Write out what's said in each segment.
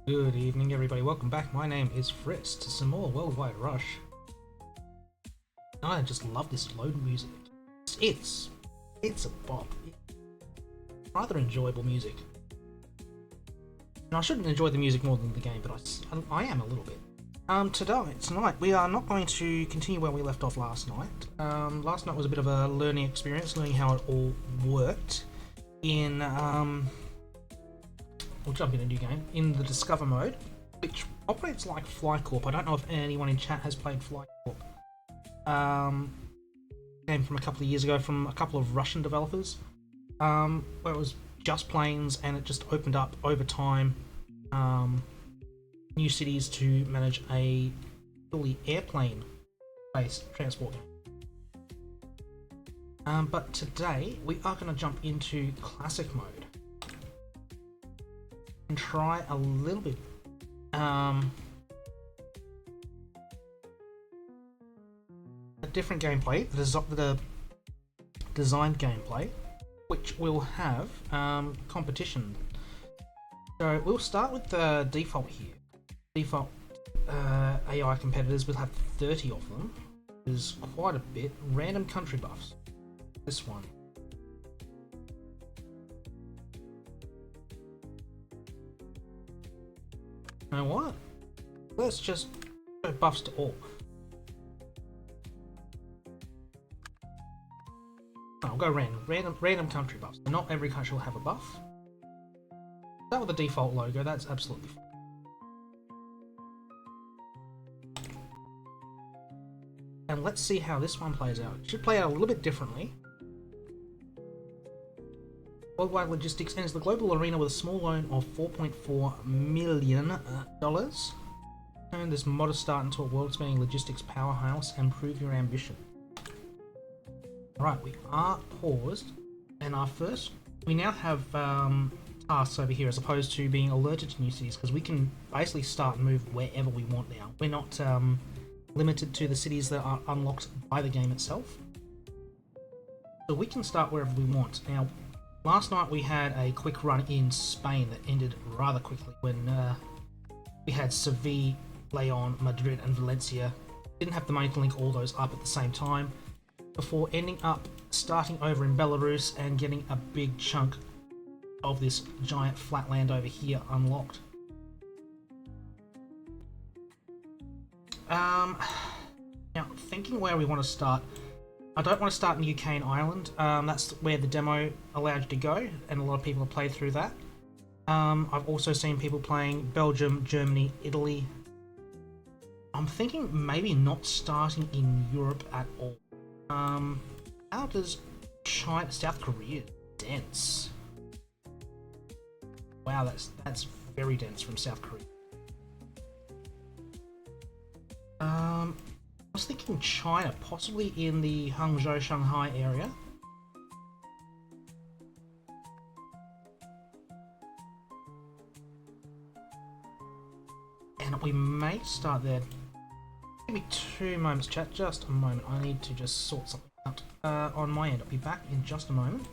Good evening, everybody. Welcome back. My name is Fritz to some more Worldwide Rush. I just love this load music. It's a bop. Rather enjoyable music. And I shouldn't enjoy the music more than the game, but I am a little bit. Tonight we are not going to continue where we left off last night. Last night was a bit of a learning experience, learning how it all worked. We'll jump in a new game, in the Discover mode, which operates like Corp. I don't know if anyone in chat has played Corp. Game from a couple of years ago from a couple of Russian developers, where it was just planes and it just opened up over time new cities to manage a fully airplane-based transport game. But today we are going to jump into Classic mode and try a little bit a different gameplay, the designed gameplay, which will have competition. So we'll start with the default here. Default AI competitors, will have 30 of them. There's quite a bit. Random country buffs. This one. You know what? Let's just go buffs to all. I'll go random country buffs. Not every country will have a buff. Start with the default logo, that's absolutely fine. And let's see how this one plays out. It should play out a little bit differently. Worldwide Logistics enters the global arena with a small loan of $4.4 million. Turn this modest start into a world-spanning logistics powerhouse and prove your ambition. Alright, we are paused, and we now have tasks over here as opposed to being alerted to new cities, because we can basically start and move wherever we want now. We're not limited to the cities that are unlocked by the game itself. So we can start wherever we want. Now, last night we had a quick run in Spain that ended rather quickly when we had Seville, Leon, Madrid and Valencia. Didn't have the money to link all those up at the same time, before ending up starting over in Belarus and getting a big chunk of this giant flatland over here unlocked. Now, thinking where we want to start, I don't want to start in UK and Ireland. That's where the demo allowed you to go, and a lot of people have played through that. I've also seen people playing Belgium, Germany, Italy. I'm thinking maybe not starting in Europe at all. How does China, South Korea, dense? Wow, that's very dense from South Korea. I was thinking China, possibly in the Hangzhou, Shanghai area. And we may start there. Give me 2 moments, chat, just a moment. I need to just sort something out on my end. I'll be back in just a moment.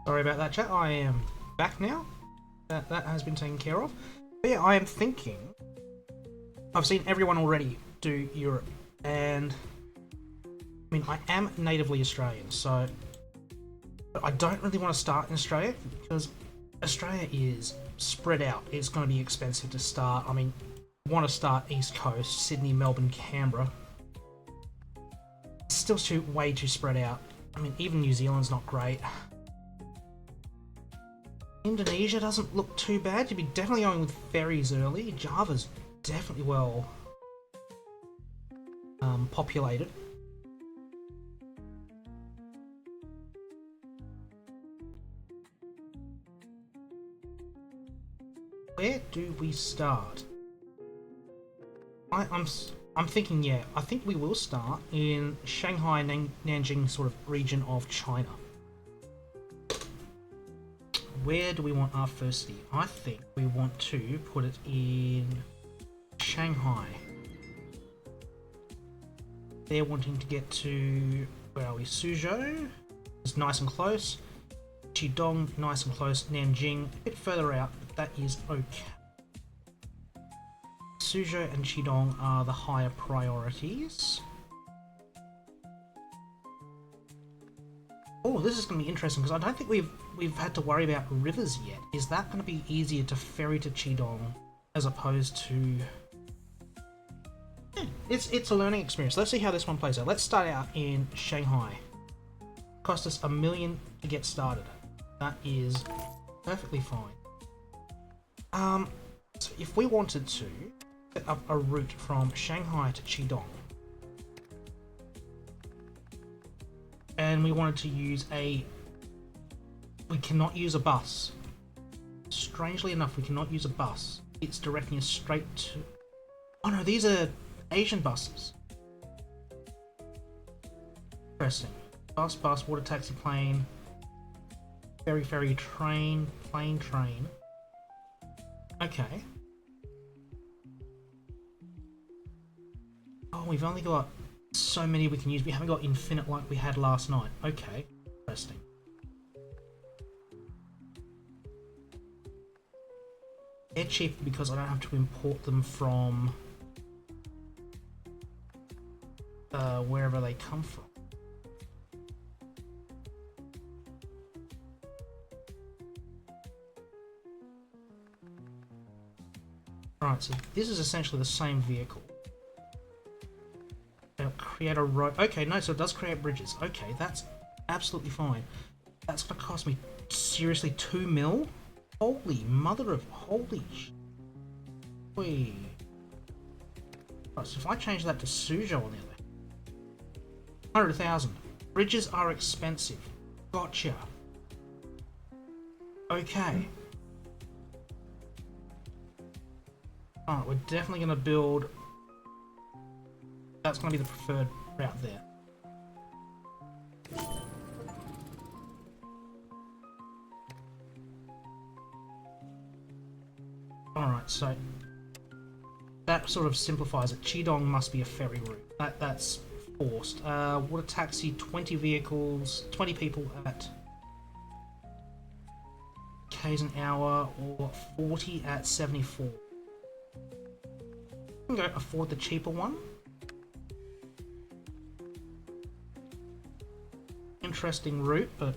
Sorry about that, chat. I am back now. That has been taken care of. But yeah, I am thinking. I've seen everyone already do Europe, and I mean, I am natively Australian, so but I don't really want to start in Australia because Australia is spread out. It's going to be expensive to start. I mean, I want to start East Coast, Sydney, Melbourne, Canberra. It's still way too spread out. I mean, even New Zealand's not great. Indonesia doesn't look too bad. You'd be definitely going with ferries early. Java's definitely well populated. Where do we start? I'm thinking, yeah, I think we will start in Shanghai, Nanjing sort of region of China. Where do we want our first city? I think we want to put it in Shanghai. They're wanting to get to, where are we? Suzhou is nice and close. Qidong, nice and close. Nanjing, a bit further out, but that is okay. Suzhou and Qidong are the higher priorities. Oh, this is going to be interesting because I don't think we've had to worry about rivers yet. Is that going to be easier to ferry to Qidong as opposed to? Yeah, it's a learning experience. Let's see how this one plays out. Let's start out in Shanghai. Cost us $1 million to get started. That is perfectly fine. So if we wanted to set up a route from Shanghai to Qidong, and we wanted to use we cannot use a bus. Strangely enough, we cannot use a bus. It's directing us straight to... Oh no, these are Asian buses. Interesting. Bus, water taxi, plane, ferry, train, plane, train. Okay. Oh, we've only got so many we can use. We haven't got infinite like we had last night. Okay, interesting. They're cheaper because I don't have to import them from wherever they come from. Right, so this is essentially the same vehicle. Create a road. Okay, no, so it does create bridges. Okay, that's absolutely fine. That's gonna cost me seriously 2 mil? Holy mother of holy Wait. Right, so if I change that to Suzhou on the other 100,000. Bridges are expensive. Gotcha. Okay. Alright, we're definitely gonna build... That's going to be the preferred route there. Alright, so that sort of simplifies it. Qidong must be a ferry route. That's forced. Water taxi, 20 vehicles, 20 people at K's an hour, or 40 at 74. We can go afford the cheaper one. Interesting route, but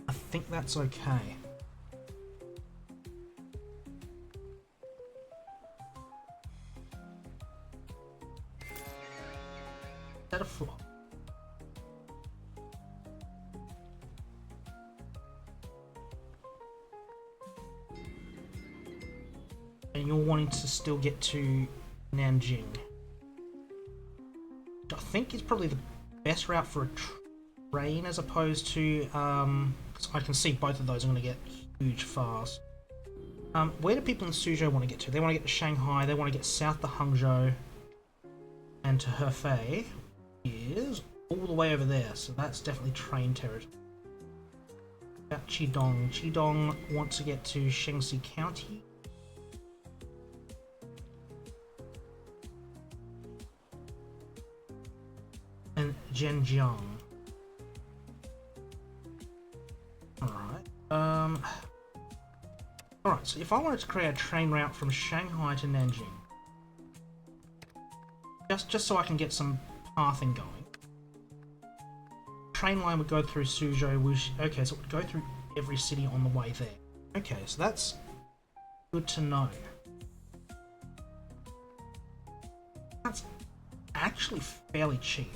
I think that's okay. Is that a flop? And you're wanting to still get to Nanjing. I think it's probably the best route for a train as opposed to, cause I can see both of those are going to get huge fast. Where do people in Suzhou want to get to? They want to get to Shanghai, they want to get south to Hangzhou, and to Hefei is all the way over there, so that's definitely train territory. About Qidong. Qidong wants to get to Shaanxi County. And Zhenjiang. Alright, so if I wanted to create a train route from Shanghai to Nanjing, just so I can get some pathing going, train line would go through Suzhou, Wuxi. Okay, so it would go through every city on the way there. Okay, so that's good to know. That's actually fairly cheap.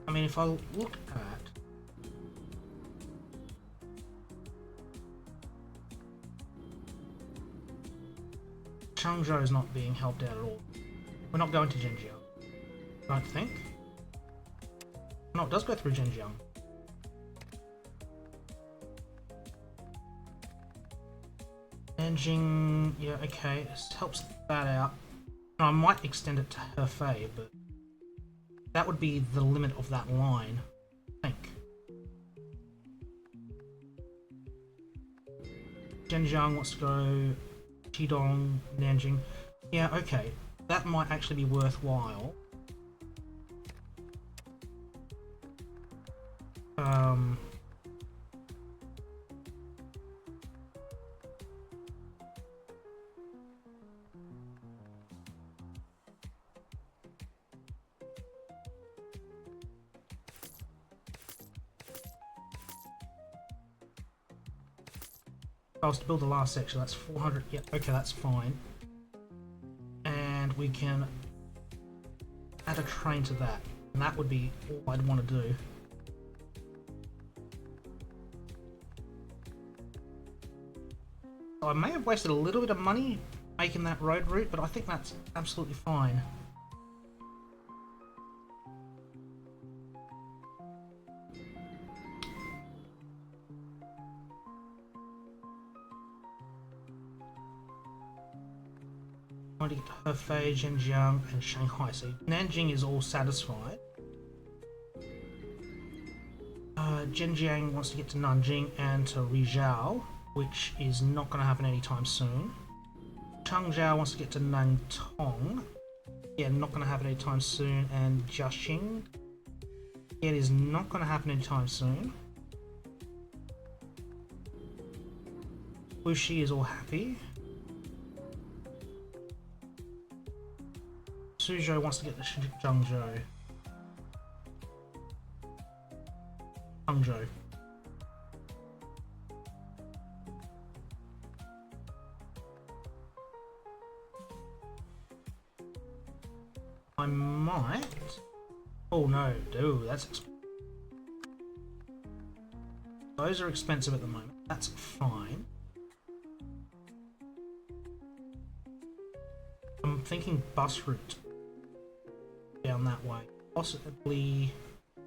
I mean, if I look at Changzhou is not being helped out at all. We're not going to Zhenjiang, I don't think. No, it does go through Zhenjiang. Nanjing, yeah, okay, this helps that out. I might extend it to Hefei, but that would be the limit of that line, I think. Zhenjiang wants to go Qidong, Nanjing. Yeah, okay. That might actually be worthwhile. If I was to build the last section, that's 400. Yeah, okay, that's fine. And we can add a train to that. And that would be all I'd want to do. So I may have wasted a little bit of money making that road route, but I think that's absolutely fine. I want to get to Hefei, Zhenjiang, and Shanghai. So Nanjing is all satisfied. Zhenjiang wants to get to Nanjing and to Rizhao, which is not going to happen anytime soon. Changzhou wants to get to Nantong. Yeah, not going to happen anytime soon. And Jiaxing. It is not going to happen anytime soon. Wuxi is all happy. Suzhou wants to get to Zhengzhou. Hangzhou. I might. Oh no, dude, that's expensive. Those are expensive at the moment. That's fine. I'm thinking bus route down that way. Possibly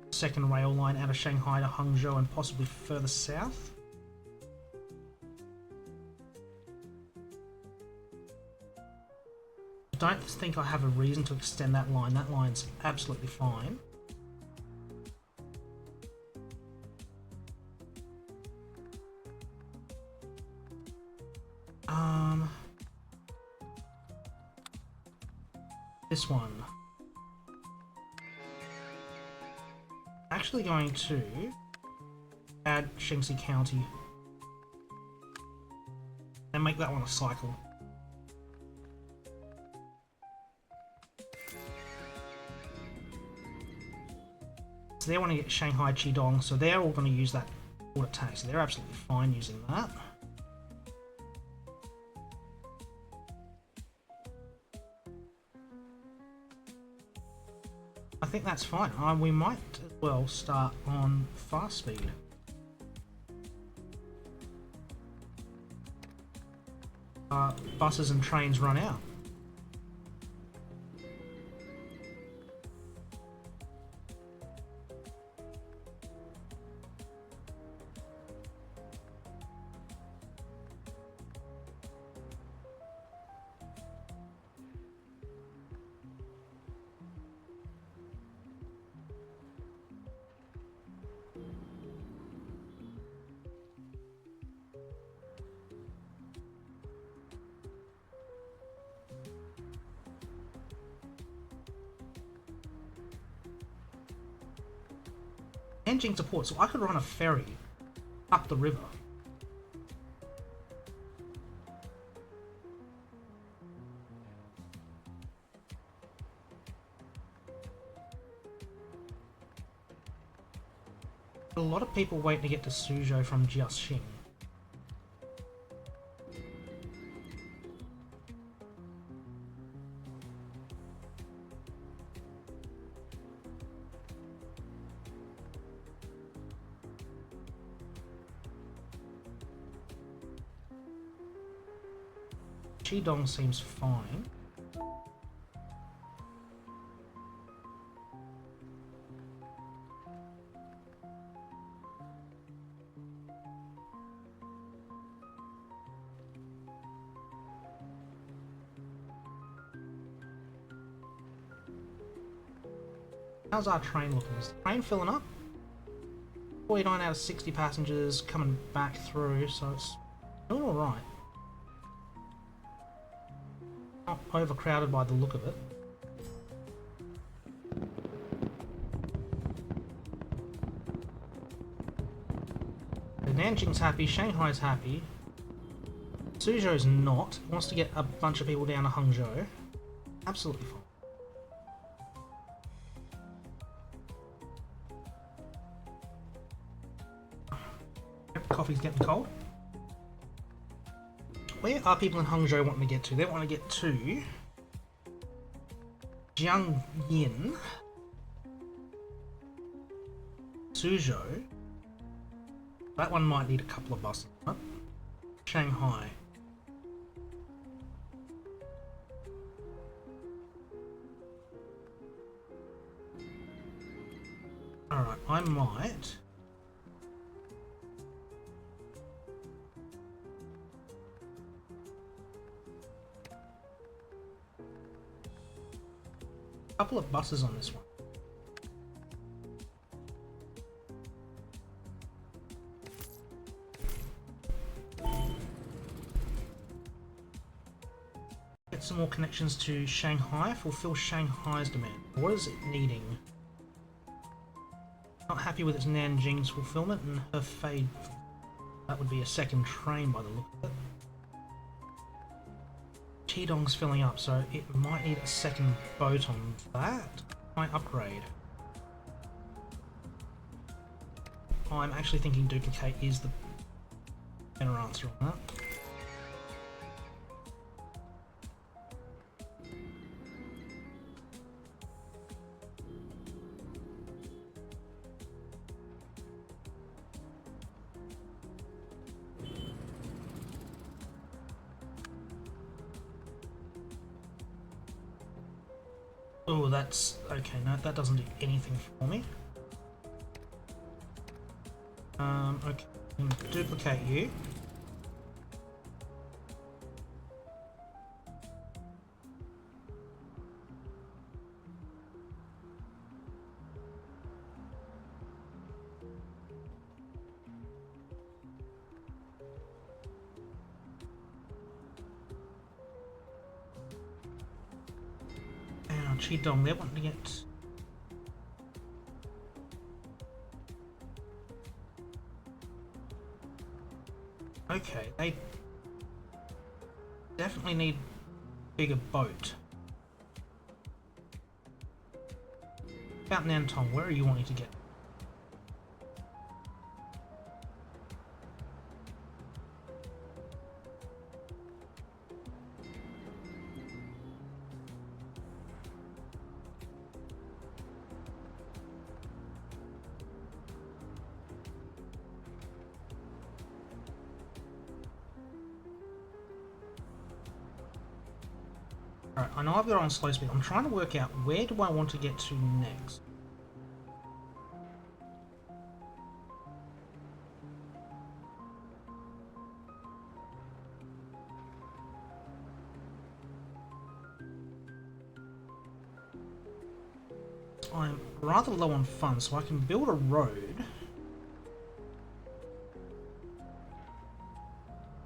second rail line out of Shanghai to Hangzhou and possibly further south. I don't think I have a reason to extend that line. That line's absolutely fine. This one. Actually going to add Shanxi County and make that one a cycle. So they want to get Shanghai Qidong, so they're all going to use that water tax. So they're absolutely fine using that. I think that's fine. We might as well start on fast speed. Buses and trains run out. Nanjing support, so I could run a ferry up the river. A lot of people waiting to get to Suzhou from Jiaxing. Qidong seems fine. How's our train looking? Is the train filling up? 49 out of 60 passengers coming back through, so it's doing alright. Not overcrowded by the look of it. So Nanjing's happy, Shanghai's happy. Suzhou's not. Wants to get a bunch of people down to Hangzhou. Absolutely fine. Coffee's getting cold. Where are people in Hangzhou wanting to get to? They want to get to Jiangyin, Suzhou. That one might need a couple of buses. Huh? Shanghai. Alright, I might... couple of buses on this one. Get some more connections to Shanghai, fulfill Shanghai's demand. What is it needing? Not happy with its Nanjing's fulfillment and her fade. That would be a second train by the look of it. Qidong's filling up, so it might need a second boat on that. Might upgrade. I'm actually thinking duplicate is the better answer on that. Oh, that's... okay, no, that doesn't do anything for me. Okay, I'm going to duplicate you. Qidong, they're wanting to get... okay, they definitely need a bigger boat. About Nantong, where are you wanting to get? Alright, I know I've got it on slow speed. I'm trying to work out where do I want to get to next. I'm rather low on funds, so I can build a road.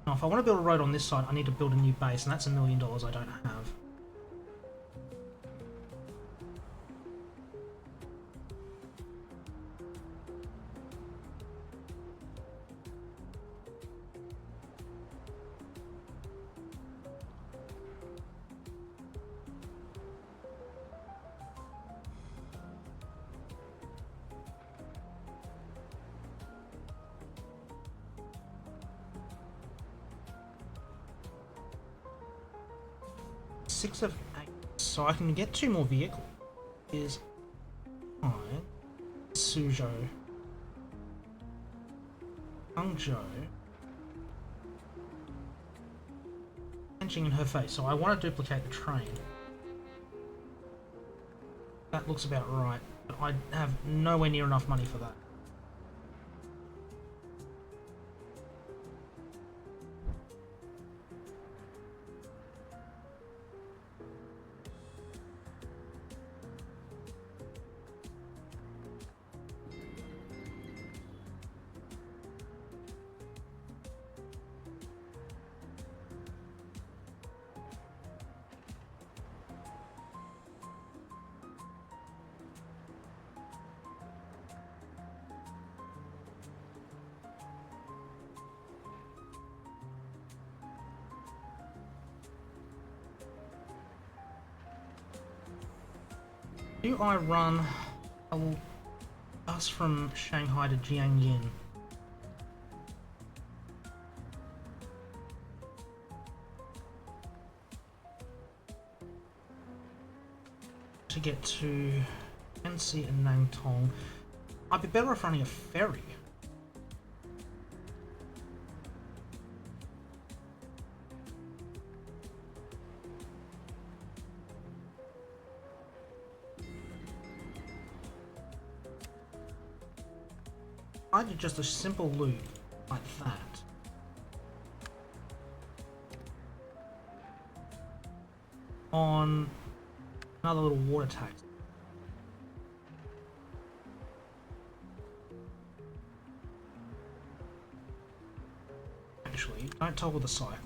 Now, if I want to build a road on this side, I need to build a new base, and that's $1 million I don't have. 6 of 8, so I can get 2 more vehicles. Is fine. Suzhou. Hangzhou. Punching in her face, so I want to duplicate the train. That looks about right, but I have nowhere near enough money for that. Do I run a bus from Shanghai to Jiangyin? To get to Ansi and Nantong. I'd be better off running a ferry. I did just a simple loop like that. On another little water taxi. Actually, don't toggle the cycle.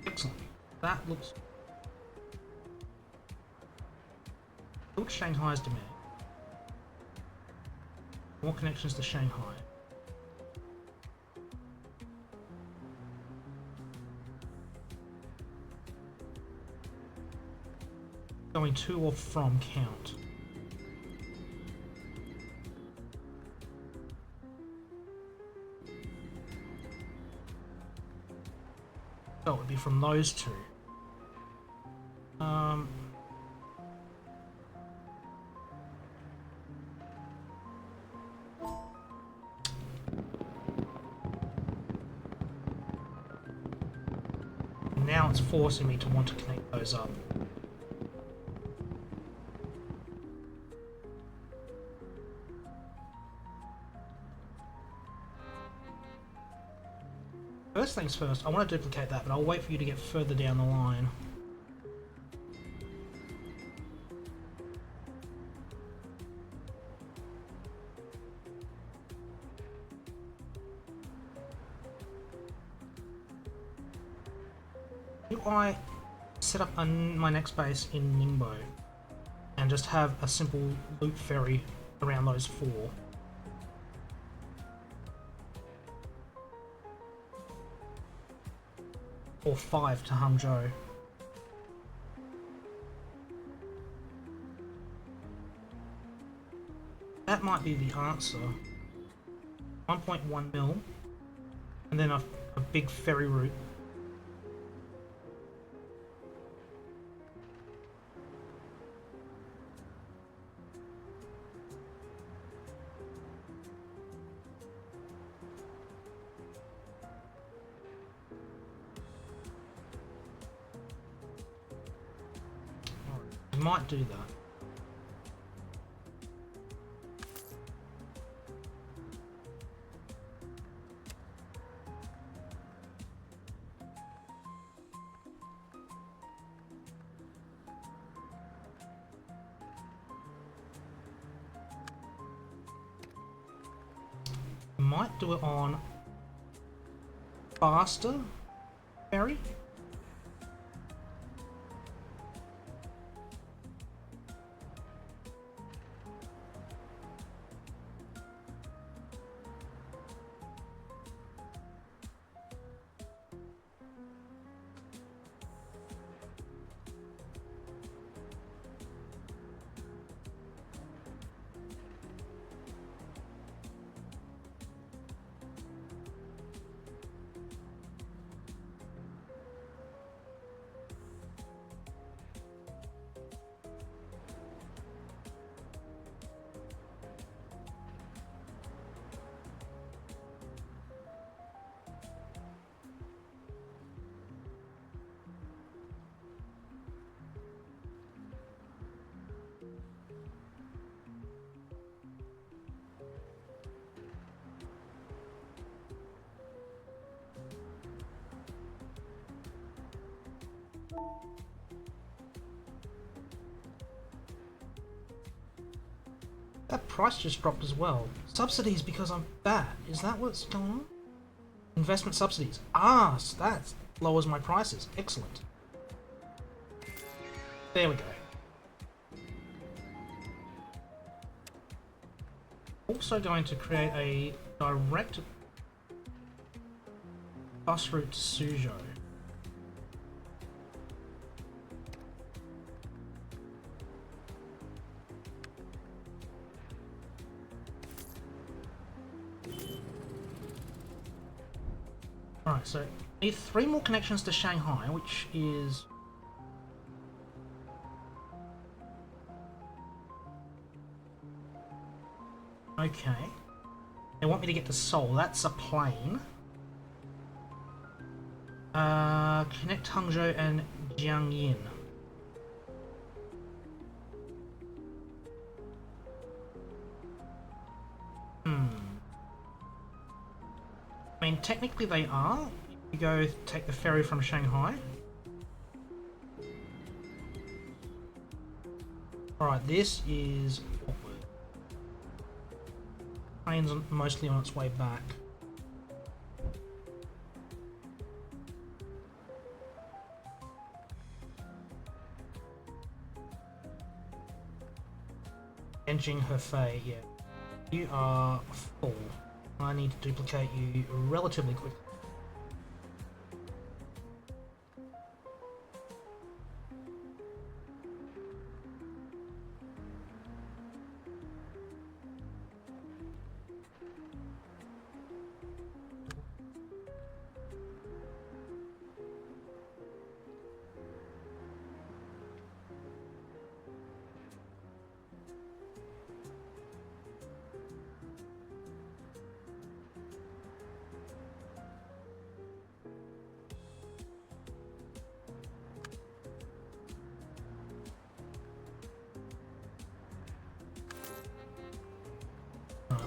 Excellent. That looks... Build Shanghai's demand. More connections to Shanghai. Going to or from count. So it would be from those two. Now it's forcing me to want to connect those up. First things first, I want to duplicate that, but I'll wait for you to get further down the line. Do I set up my next base in Ningbo and just have a simple loop ferry around those 4? Or 5 to Hangzhou. That might be the answer. 1.1 mil, and then a big ferry route. Might do that. Might do it on faster ferry. That price just dropped as well. Subsidies because I'm fat. Is that what's going on? Investment subsidies. Ah, so that lowers my prices. Excellent. There we go. Also going to create a direct bus route to Suzhou. Alright, so need 3 more connections to Shanghai, which is... okay. They want me to get to Seoul. That's a plane. Connect Hangzhou and Jiangyin. I mean, technically they are. You go take the ferry from Shanghai. Alright, this is... train's mostly on its way back. Engine Hefei, yeah. You are full. I need to duplicate you relatively quickly.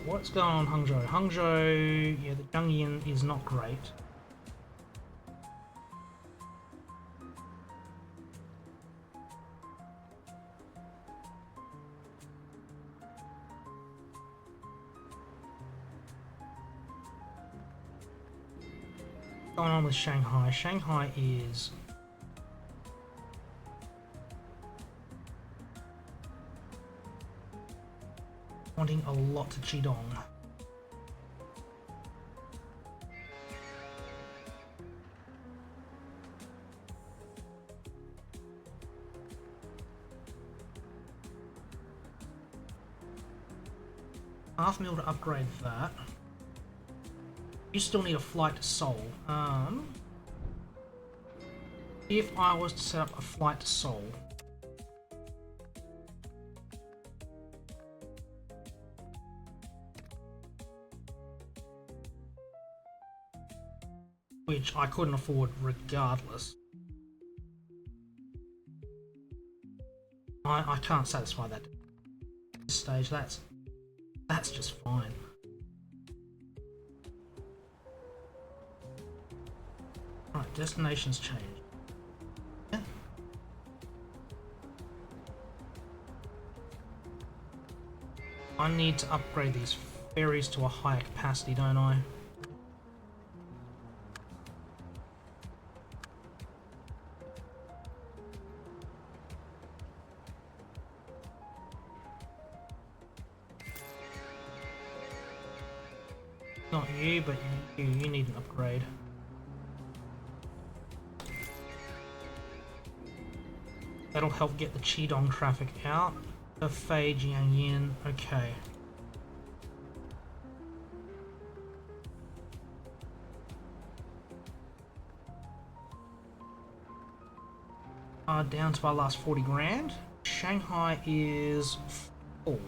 What's going on Hangzhou? Hangzhou, yeah, the Jiangyin is not great. What's going on with Shanghai? Shanghai is... wanting a lot to Qidong. $500,000 to upgrade that. You still need a flight to Seoul. If I was to set up a flight to Seoul, which I couldn't afford regardless. I can't satisfy that at this stage. That's just fine. Alright, destinations change. Yeah. I need to upgrade these ferries to a higher capacity, don't I? Not you, but you need an upgrade. That'll help get the Qidong traffic out. Hefei, Jiangyin, okay. Down to our last 40 grand. Shanghai is full.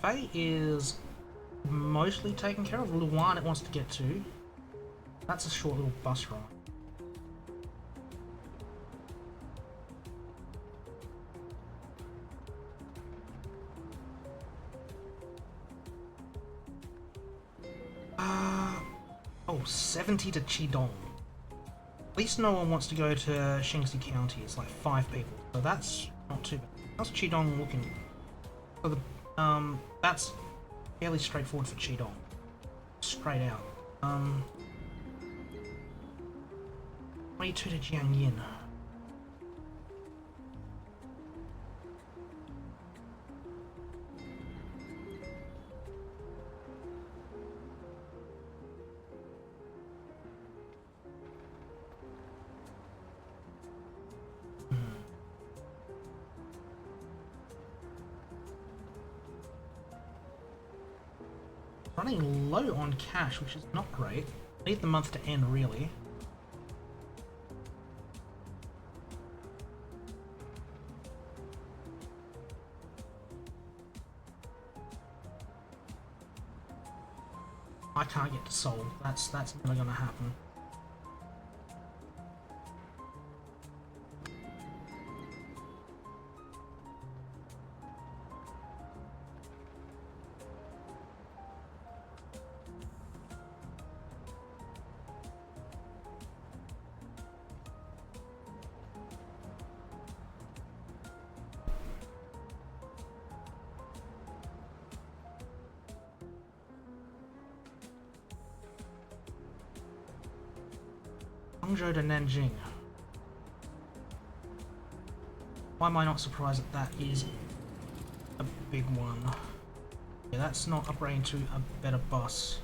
Fate is mostly taken care of. Luan it wants to get to. That's a short little bus ride. 70 to Qidong. At least no one wants to go to Shanxi County. It's like 5 people, so that's not too bad. How's Qidong looking? So that's fairly straightforward for Qidong. Straight out. 22 to Jiangyin. Running low on cash, which is not great. Need the month to end, really. I can't get to Seoul. That's never gonna happen. Hangzhou to Nanjing. Why am I not surprised that that is a big one? Yeah, that's not upgrading to a better bus.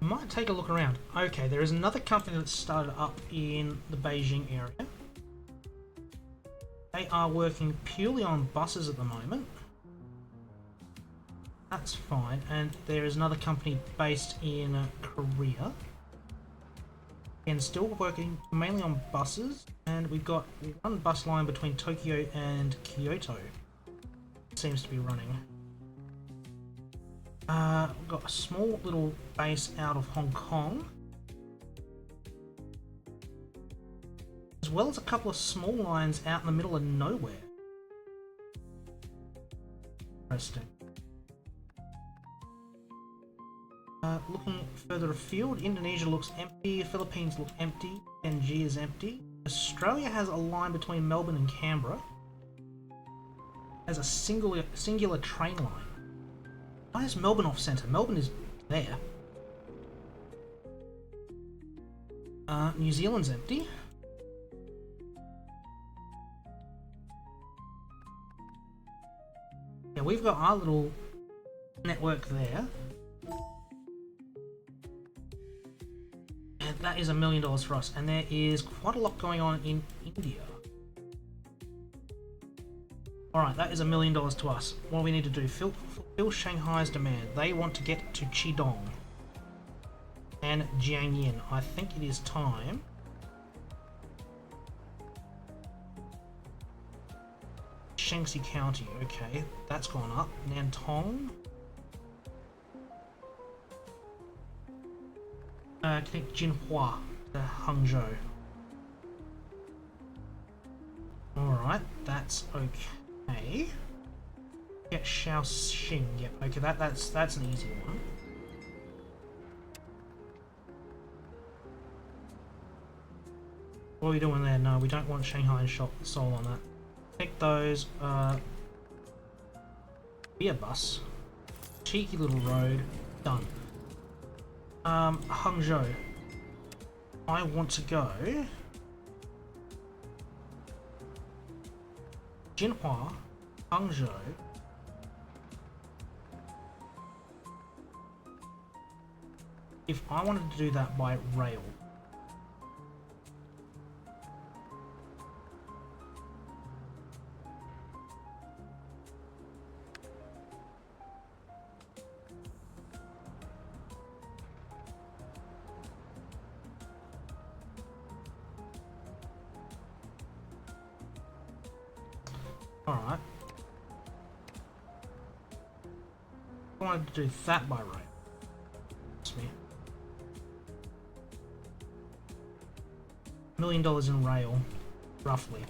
Might take a look around. Okay, there is another company that started up in the Beijing area. They are working purely on buses at the moment. That's fine. And there is another company based in Korea. And still working mainly on buses. And we've got one bus line between Tokyo and Kyoto. Seems to be running. We've got a small little base out of Hong Kong, as well as a couple of small lines out in the middle of nowhere. Interesting. Looking further afield, Indonesia looks empty, Philippines look empty, NG is empty. Australia has a line between Melbourne and Canberra. Has a singular train line. Why is Melbourne off centre? Melbourne is there. New Zealand's empty. Yeah, we've got our little network there. And that is $1 million for us. And there is quite a lot going on in India. Alright, that is $1 million to us. What do we need to do? Fulfill Shanghai's demand. They want to get to Qidong and Jiangyin. I think it is time. Shanxi County, okay, that's gone up. Nantong. Connect Jinhua to Hangzhou. Alright, that's okay. Get Shaoxing. Yep. Okay, that's an easy one. What are we doing there? No, we don't want Shanghai and Seoul on that. Take those. Be a bus. Cheeky little road. Done. Hangzhou. I want to go. Jinhua, Hangzhou. If I wanted to do that by rail, Alright. I wanted to do that by rail. That's me. $1 million in rail, roughly.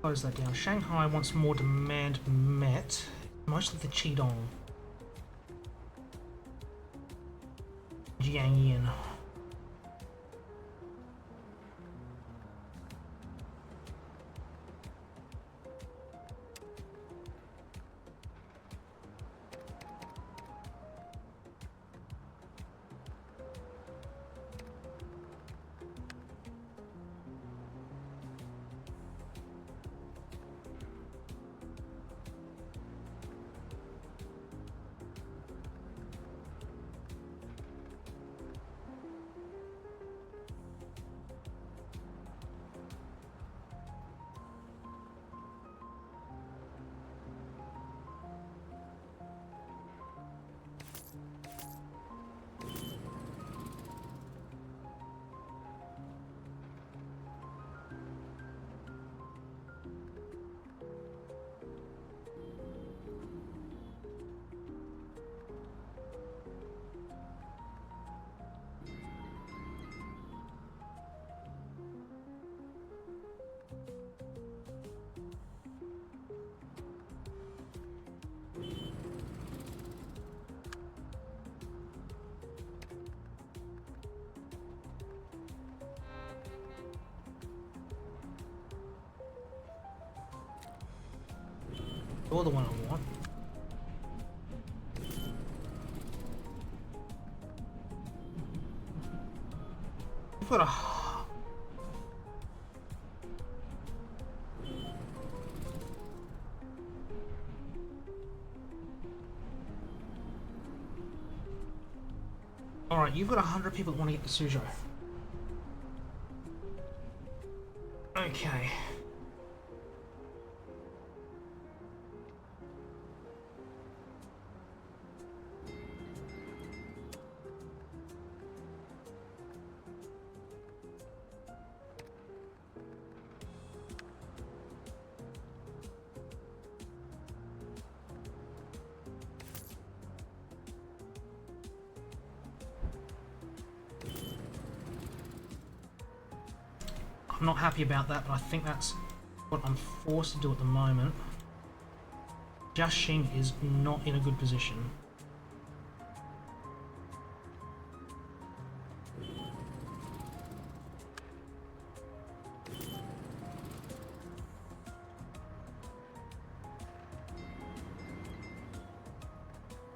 Close that down. Shanghai wants more demand met. Mostly the Qidong. Jiangyin. You're the one I want. You've got a... Alright, you've got 100 people that want to get the Suzhou. Okay. I'm not happy about that, but I think that's what I'm forced to do at the moment. Jiaxing is not in a good position.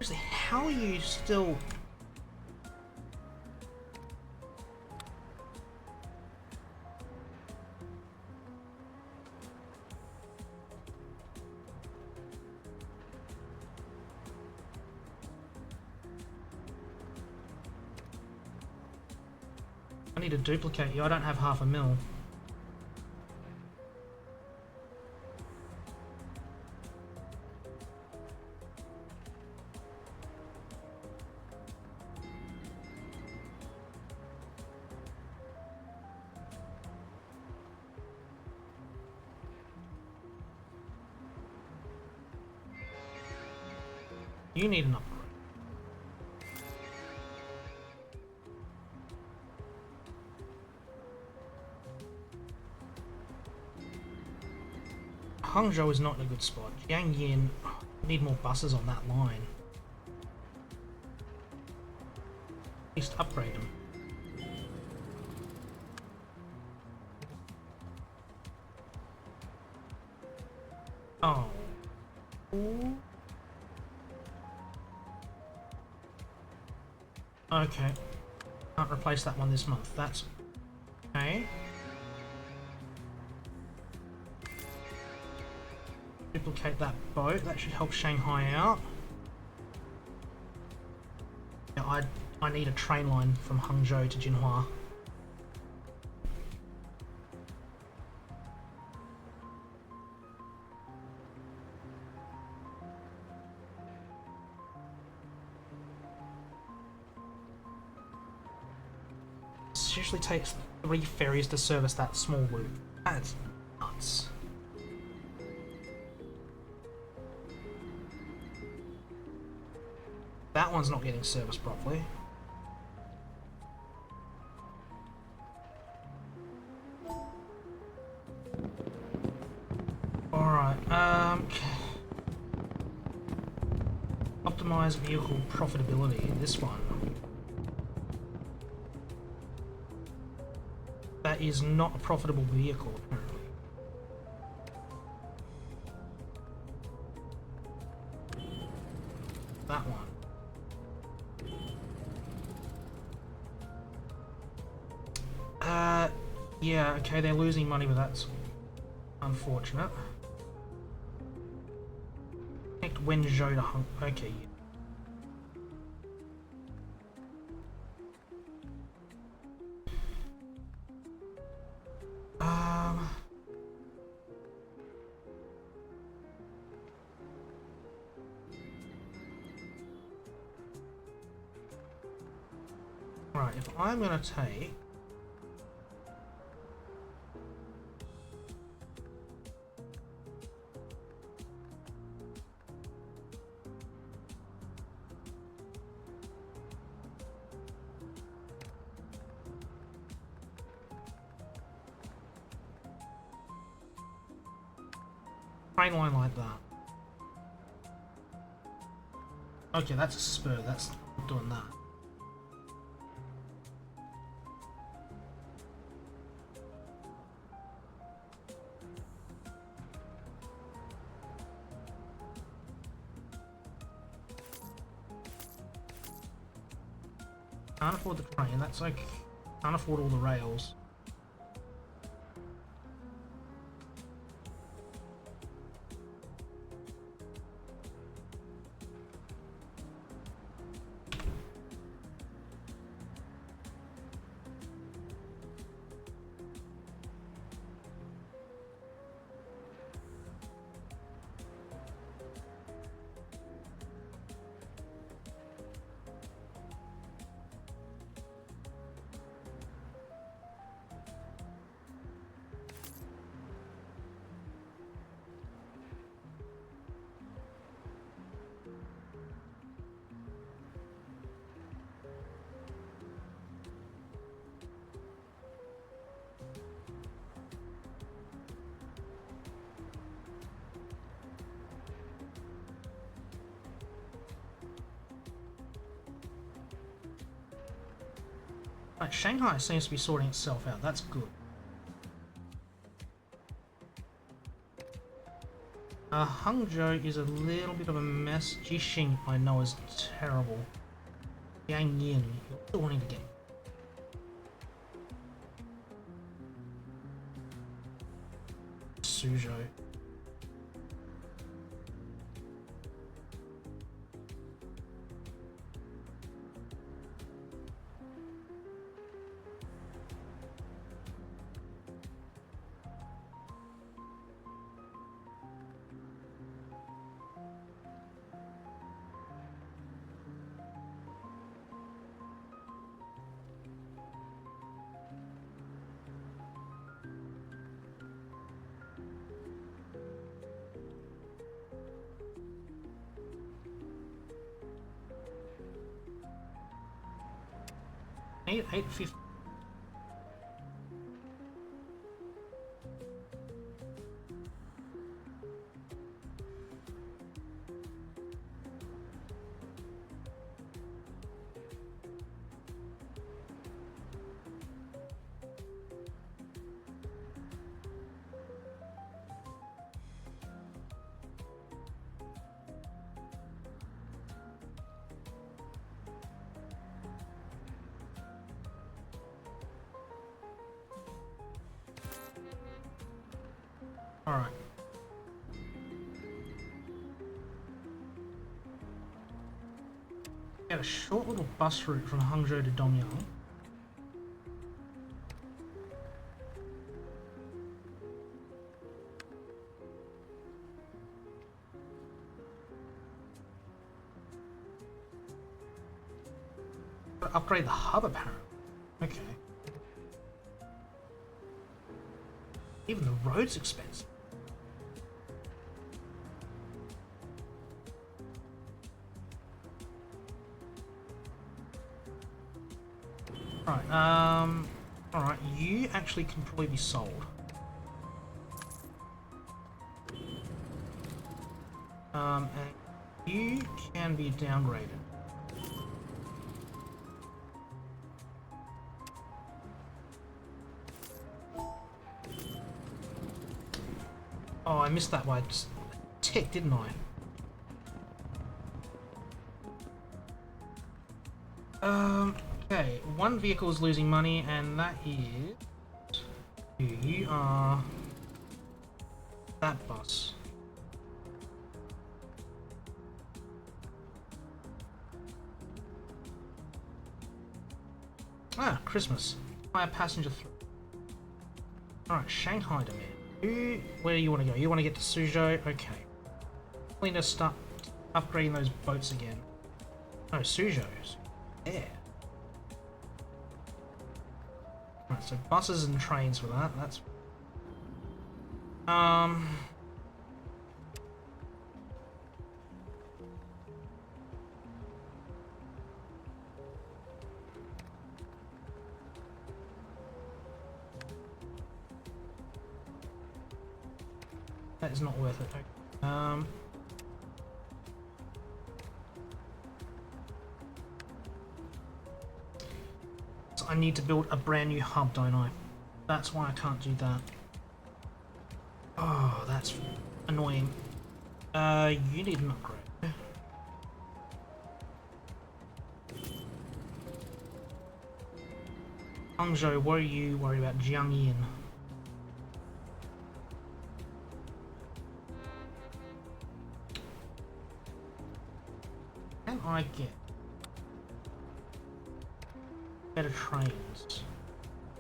Seriously, how are you still... I need to duplicate you. I don't have half a mil. You need an upgrade. Hangzhou is not in a good spot. Jiangyin, need more buses on that line. At least upgrade them. Oh. Ooh. Okay. Can't replace that one this month. That's okay. Duplicate that boat. That should help Shanghai out. Yeah, I need a train line from Hangzhou to Jinhua. It usually takes 3 ferries to service that small loop. That's nuts. That one's not getting serviced properly. Alright, optimize vehicle profitability, this one. That is not a profitable vehicle, apparently. That one. Yeah, okay, they're losing money, but that's unfortunate. Connect Wenzhou to Hong. Okay, yeah. Right, if I'm gonna take train line like that. Okay, that's a spur, that's not doing that. Can't afford the train, that's okay. Can't afford all the rails. Right, Shanghai seems to be sorting itself out. That's good. Hangzhou is a little bit of a mess. Jixing, I know, is terrible. Yangyin, you're still wanting to get. Suzhou. Need 850. Alright. Get a short little bus route from Hangzhou to Dongyang. Upgrade the hub apparently. Okay. Even the road's expensive. Alright, you actually can probably be sold. And you can be downgraded. Oh, I missed that by just a tick, didn't I? Okay, one vehicle is losing money, and that is you. You are that bus. Ah, Christmas. Hire passenger through. Alright, Shanghai demand. Where do you want to go? You want to get to Suzhou? Okay. We need to start upgrading those boats again. Oh, Suzhou's. Yeah. Right, so buses and trains for that. That's that is not worth it. Okay. So I need to build a brand new hub, don't I? That's why I can't do that. Oh, that's annoying. You need an upgrade. Hangzhou, what are you worried about? Jiangyin. Can I get better trains?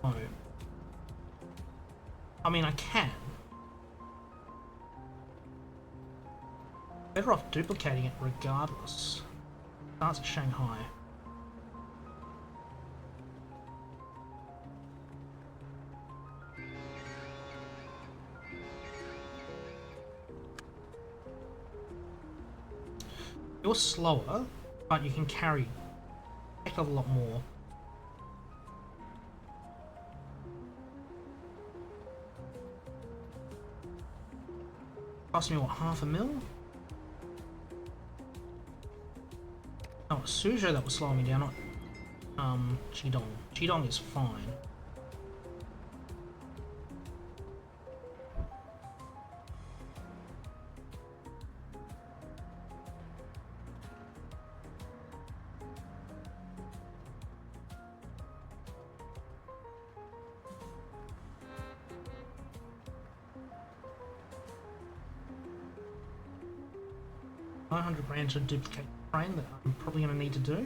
No. I mean, I can. Better off duplicating it regardless. Starts at Shanghai. You're slower, but you can carry a heck of a lot more. Cost me what, $500,000? Oh, it's Suzhou that was slowing me down, not Qidong. Qidong is fine. $900 to duplicate the train that I'm probably going to need to do.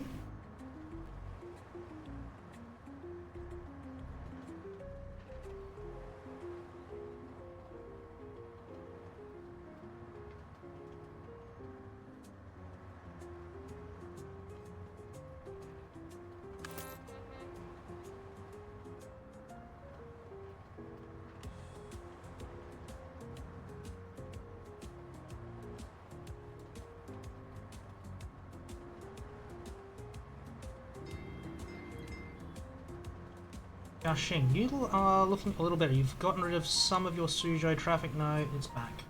Xiaoxing, you are looking a little better. You've gotten rid of some of your Suzhou traffic. No, it's back.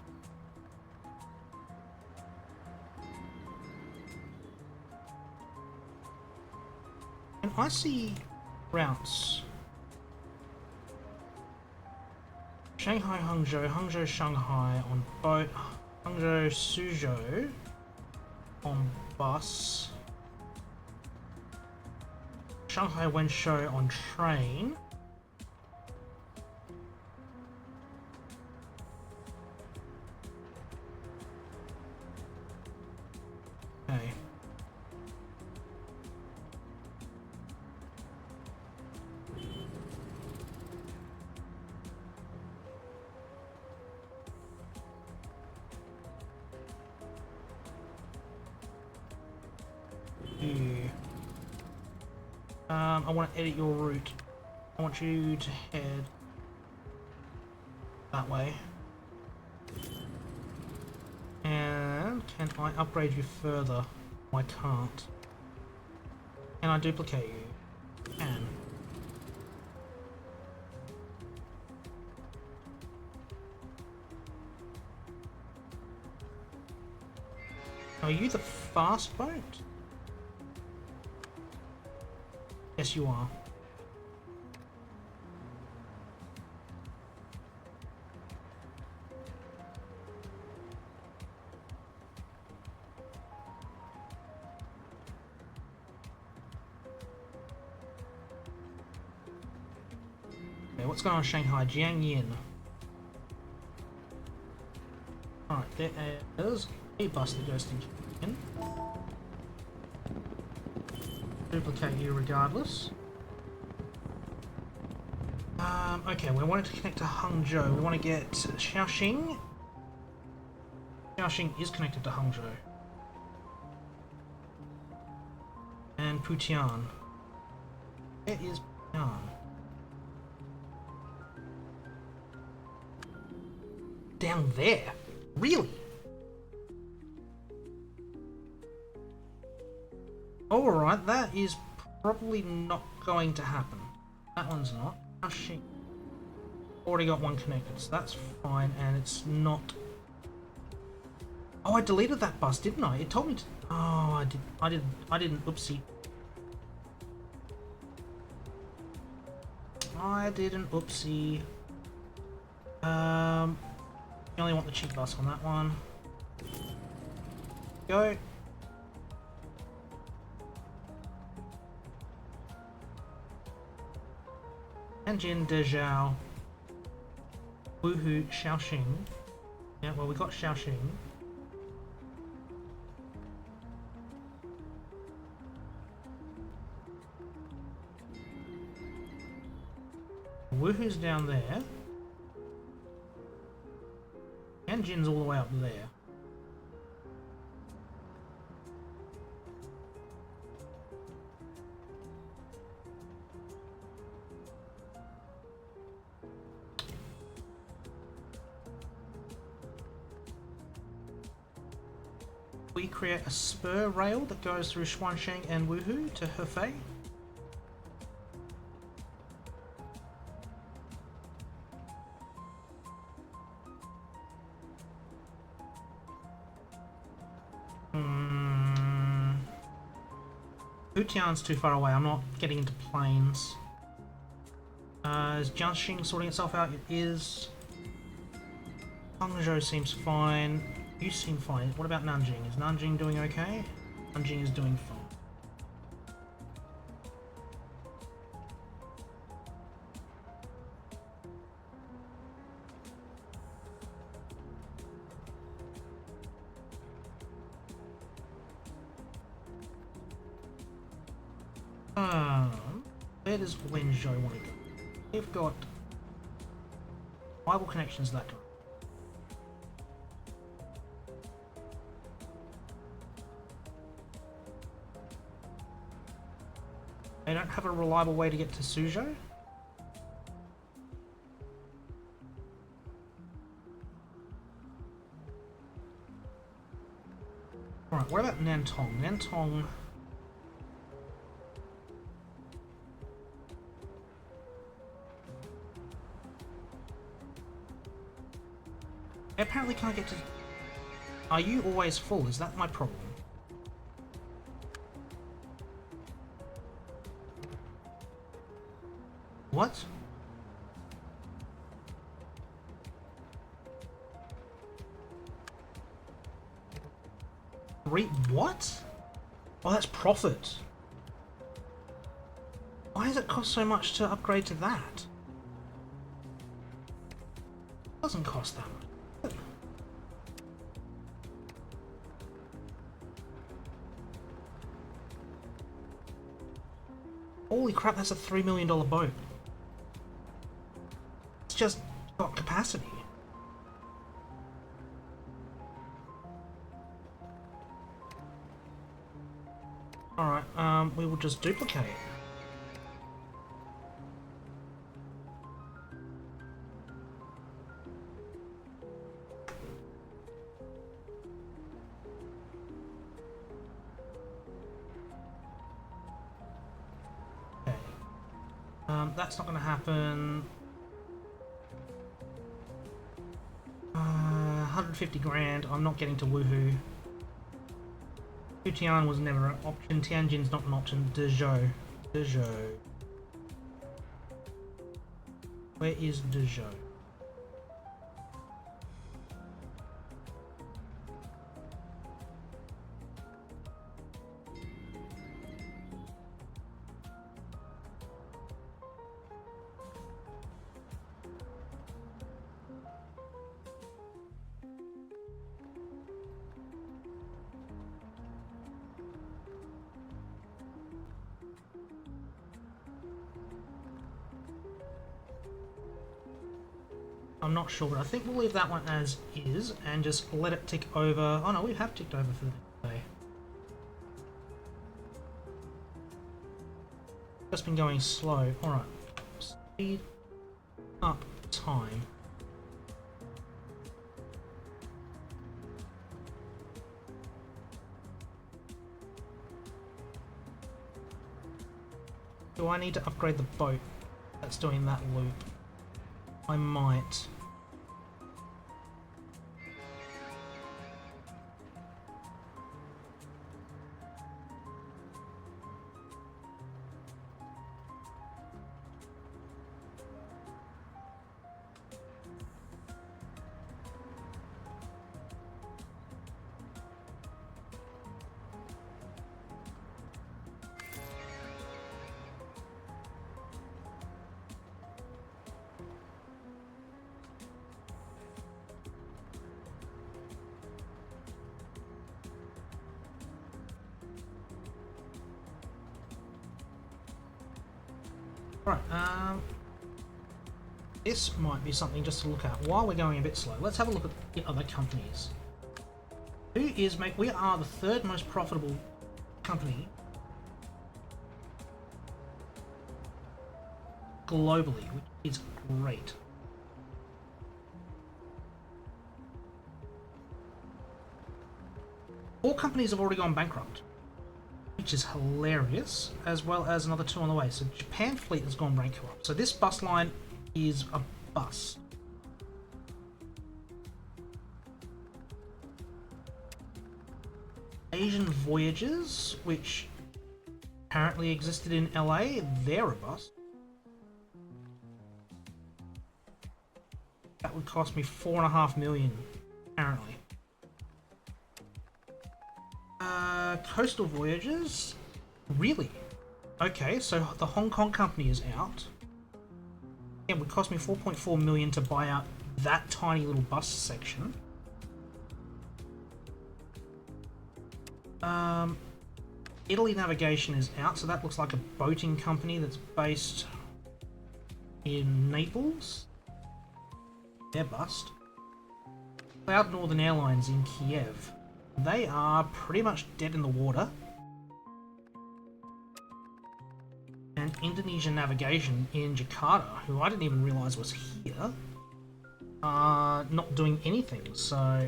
And I see routes. Shanghai, Hangzhou, Hangzhou, Shanghai on boat, Hangzhou, Suzhou on bus, Shanghai, Wenzhou on train, I want to edit your route. I want you to head that way. And can I upgrade you further? I can't. Can I duplicate you? Can. Are you the fast boat? Yes, you are. Okay, what's going on in Shanghai? Jiangyin. Alright, there is a bus that goes to Jiangyin. Duplicate you regardless. Okay, we wanted to connect to Hangzhou. We want to get Shaoxing. Shaoxing is connected to Hangzhou. And Putian. Where is Putian? Down there? Really? Alright, that is probably not going to happen. That one's not. Shaoxing. Already got one connected, so that's fine, and it's not... Oh, I deleted that bus, didn't I? It told me to... Oh, I didn't, oopsie. I didn't, oopsie. You only want the cheap bus on that one. Go. Tianjin, Dezhou, Wuhu, Shaoxing. Yeah, well, we got Shaoxing. Wuhu's down there. Tianjin's all the way up there. We create a spur rail that goes through Xuansheng and Wuhu to Hefei. Putian's too far away. I'm not getting into planes. Is Jiangxing sorting itself out? It is. Hangzhou seems fine. You seem fine. What about Nanjing? Is Nanjing doing okay? Nanjing is doing fine. Where does Wenzhou want to go? They've got viable connections that time. They don't have a reliable way to get to Suzhou. Alright, what about Nantong? Nantong... I apparently can't get to... Are you always full? Is that my problem? What? What? Oh, that's profit. Why does it cost so much to upgrade to that? It doesn't cost that much. Holy crap, that's a $3 million boat. It's just got capacity. Alright, we will just duplicate. That's not going to happen. 150 grand. I'm not getting to Woohoo. Futian was never an option. Tianjin's not an option. Dezhou. Dezhou. Where is Dezhou? I'm not sure, but I think we'll leave that one as is and just let it tick over. Oh no, we have ticked over for the next day. Just been going slow. Alright. Speed up time. Do I need to upgrade the boat that's doing that loop? I might. Right, this might be something just to look at while we're going a bit slow. Let's have a look at the other companies. We are the third most profitable company globally, which is great. Four companies have already gone bankrupt, which is hilarious, as well as another two on the way. So Japan fleet has gone bankrupt. So this bus line is a bust. Asian Voyages, which apparently existed in LA, they're a bust. That would cost me $4.5 million, apparently. Coastal Voyages? Really? Okay, so the Hong Kong company is out. It would cost me $4.4 million to buy out that tiny little bus section. Italy Navigation is out, so that looks like a boating company that's based in Naples. They're bust. Cloud Northern Airlines in Kiev. They are pretty much dead in the water. And Indonesian Navigation in Jakarta, who I didn't even realise was here, are not doing anything, so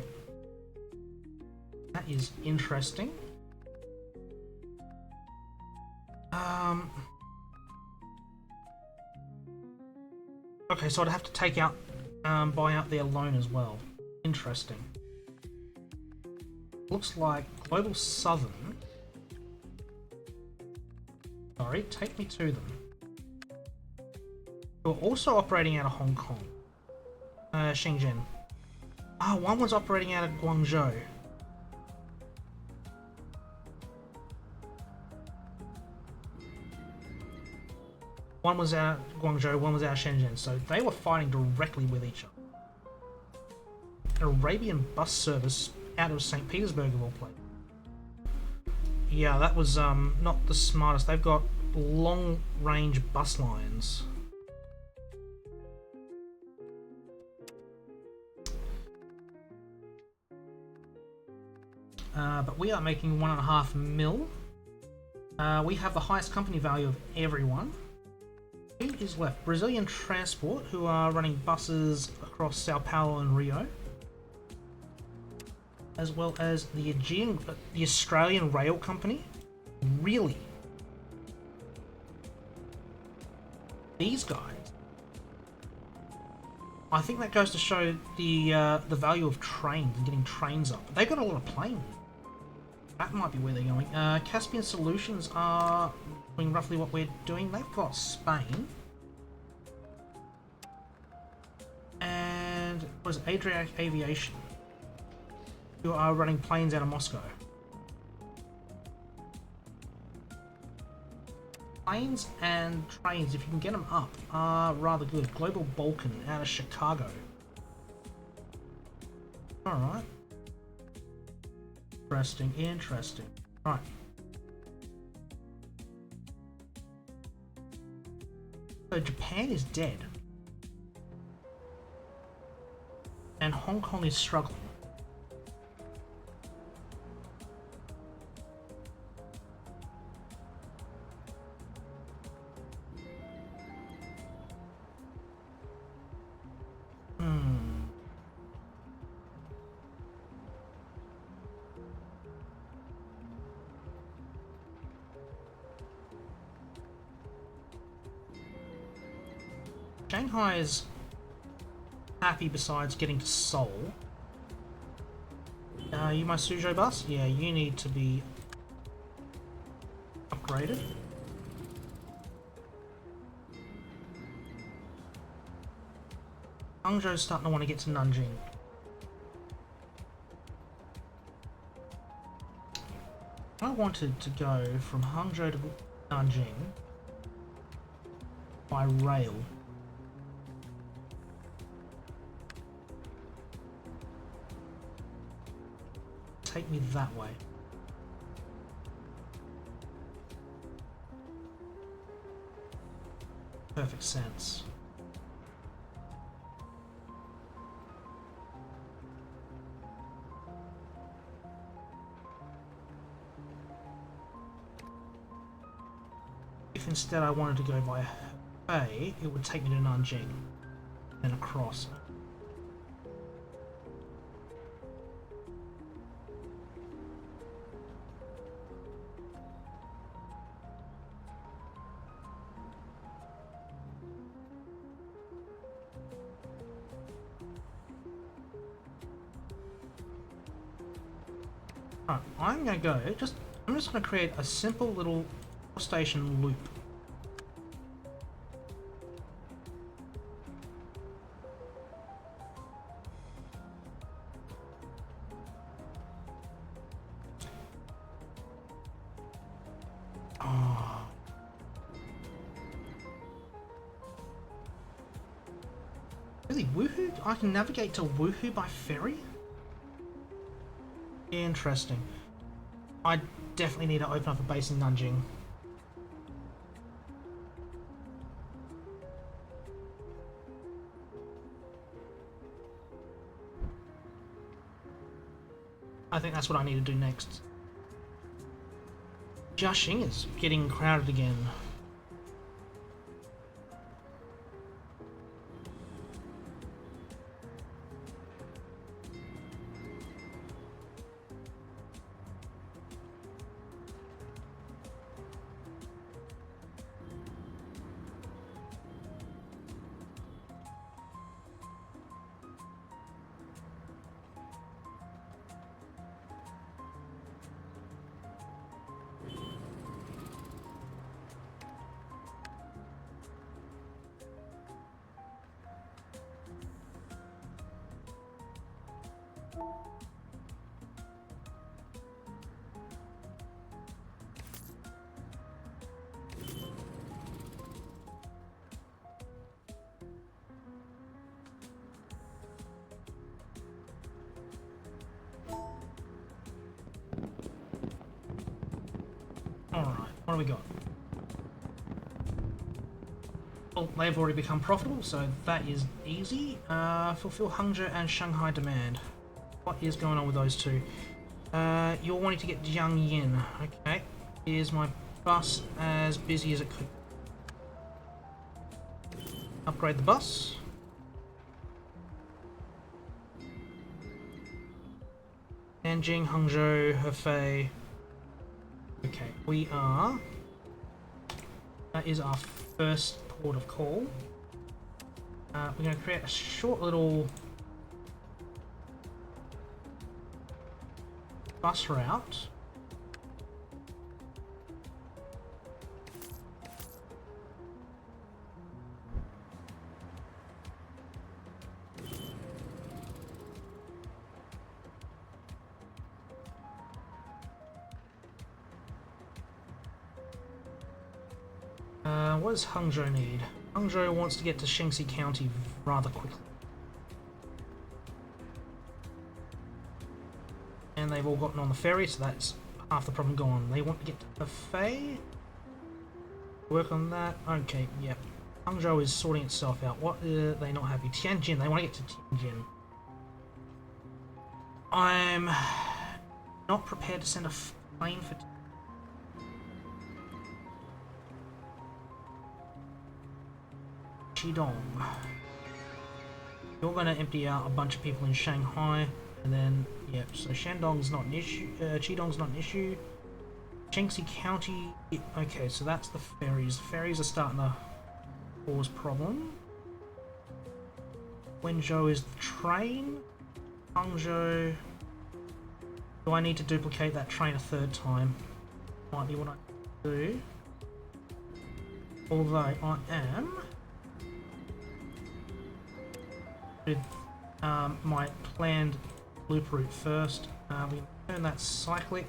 that is interesting. Okay, so I'd have to take out, buy out their loan as well. Interesting. Looks like Global Southern. Sorry, take me to them. Who are also operating out of Hong Kong. Shenzhen. Ah, one was operating out of Guangzhou. One was out of Guangzhou, one was out of Shenzhen, so they were fighting directly with each other. Arabian bus service out of St. Petersburg of all places. Yeah, that was not the smartest. They've got long-range bus lines. But we are making 1.5 mil. We have the highest company value of everyone. Who is left? Brazilian Transport, who are running buses across Sao Paulo and Rio, as well as the Australian Rail Company. Really? these guys. I think that goes to show the value of trains and getting trains up. They've got a lot of planes. That might be where they're going. Caspian Solutions are doing roughly what we're doing. They've got Spain. And what is it? Adriatic Aviation, who are running planes out of Moscow. Planes and trains, if you can get them up, are rather good. Global Balkan out of Chicago. Alright. Interesting, interesting. Right. So Japan is dead. And Hong Kong is struggling. Shanghai is happy besides getting to Seoul. You my Suzhou bus? Yeah, you need to be upgraded. Hangzhou's starting to want to get to Nanjing. I wanted to go from Hangzhou to Nanjing by rail. Take me that way. Perfect sense. If instead I wanted to go by Hebei, it would take me to Nanjing, then across. Alright, I'm gonna go, I'm just gonna create a simple little station loop. Oh. Really, Wuhu? I can navigate to Wuhu by ferry? Interesting. I definitely need to open up a base in Nanjing. I think that's what I need to do next. Jiaxing is getting crowded again. Alright, what do we got? Well, they've already become profitable, so that is easy. Fulfill Hangzhou and Shanghai demand. What is going on with those two? You're wanting to get Jiangyin. Okay, here's my bus as busy as it could. Upgrade the bus. Nanjing, Hangzhou, Hefei. Okay, we are... That is our first port of call. We're going to create a short little bus route. What does Hangzhou need? Hangzhou wants to get to Shanxi County rather quickly. And they've all gotten on the ferry, so that's half the problem gone. They want to get to Hefei. Work on that. Okay, yep. Hangzhou is sorting itself out. What are they not happy? Tianjin, they want to get to Tianjin. I'm not prepared to send a plane for Qidong. You're going to empty out a bunch of people in Shanghai, and then, yep, so Shandong's not an issue, Qidong's not an issue. Shanxi County, okay, so that's the ferries. The ferries are starting to cause problem. Wenzhou is the train. Hangzhou, do I need to duplicate that train a third time? Might be what I do. Although I am with my planned loop route first. We turn that cyclic.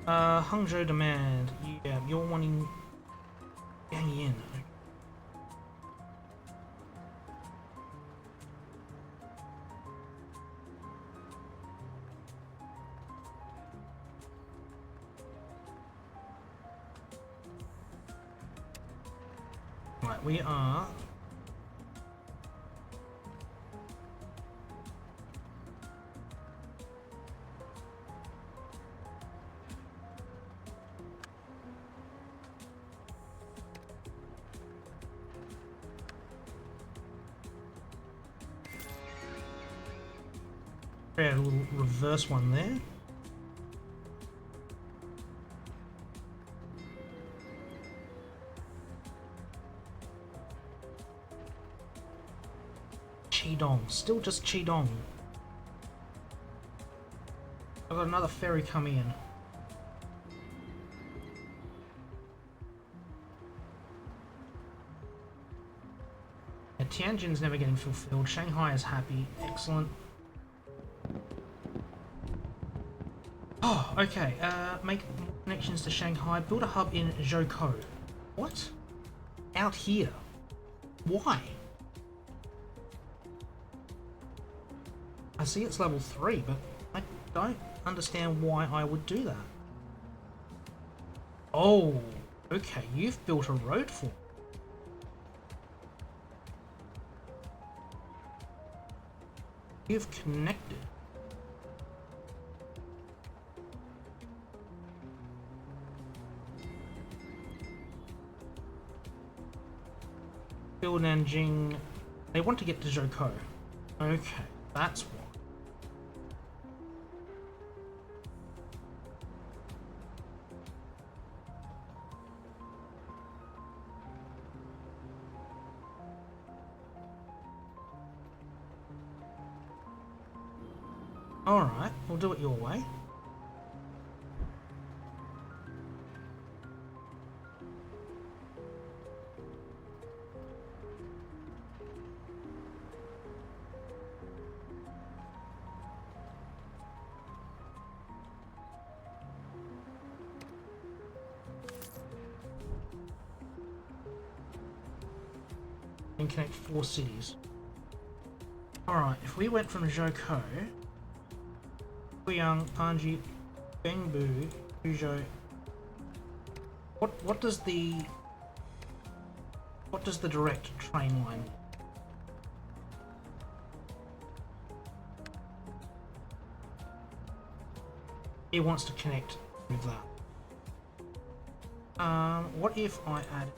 Hangzhou demand. Yeah, you're wanting Yang. Right, we are create a little reverse one there. Qidong, still just Qidong. I've got another ferry coming in. Yeah, Tianjin's never getting fulfilled. Shanghai is happy. Excellent. Oh, okay. Make connections to Shanghai. Build a hub in Zhoukou. What? Out here? Why? I see it's level 3, but I don't understand why I would do that. Oh, okay. You've built a road for me. You've connected. Build Nanjing. They want to get to Zhoukou. Okay, that's why. Alright, we'll do it your way. and connect 4 cities. Alright, if we went from Zhoukou, Guiyang, Panji, Bengbu, Suzhou. What does the direct train line? He wants to connect with that. What if I add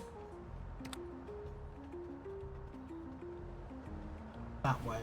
that way?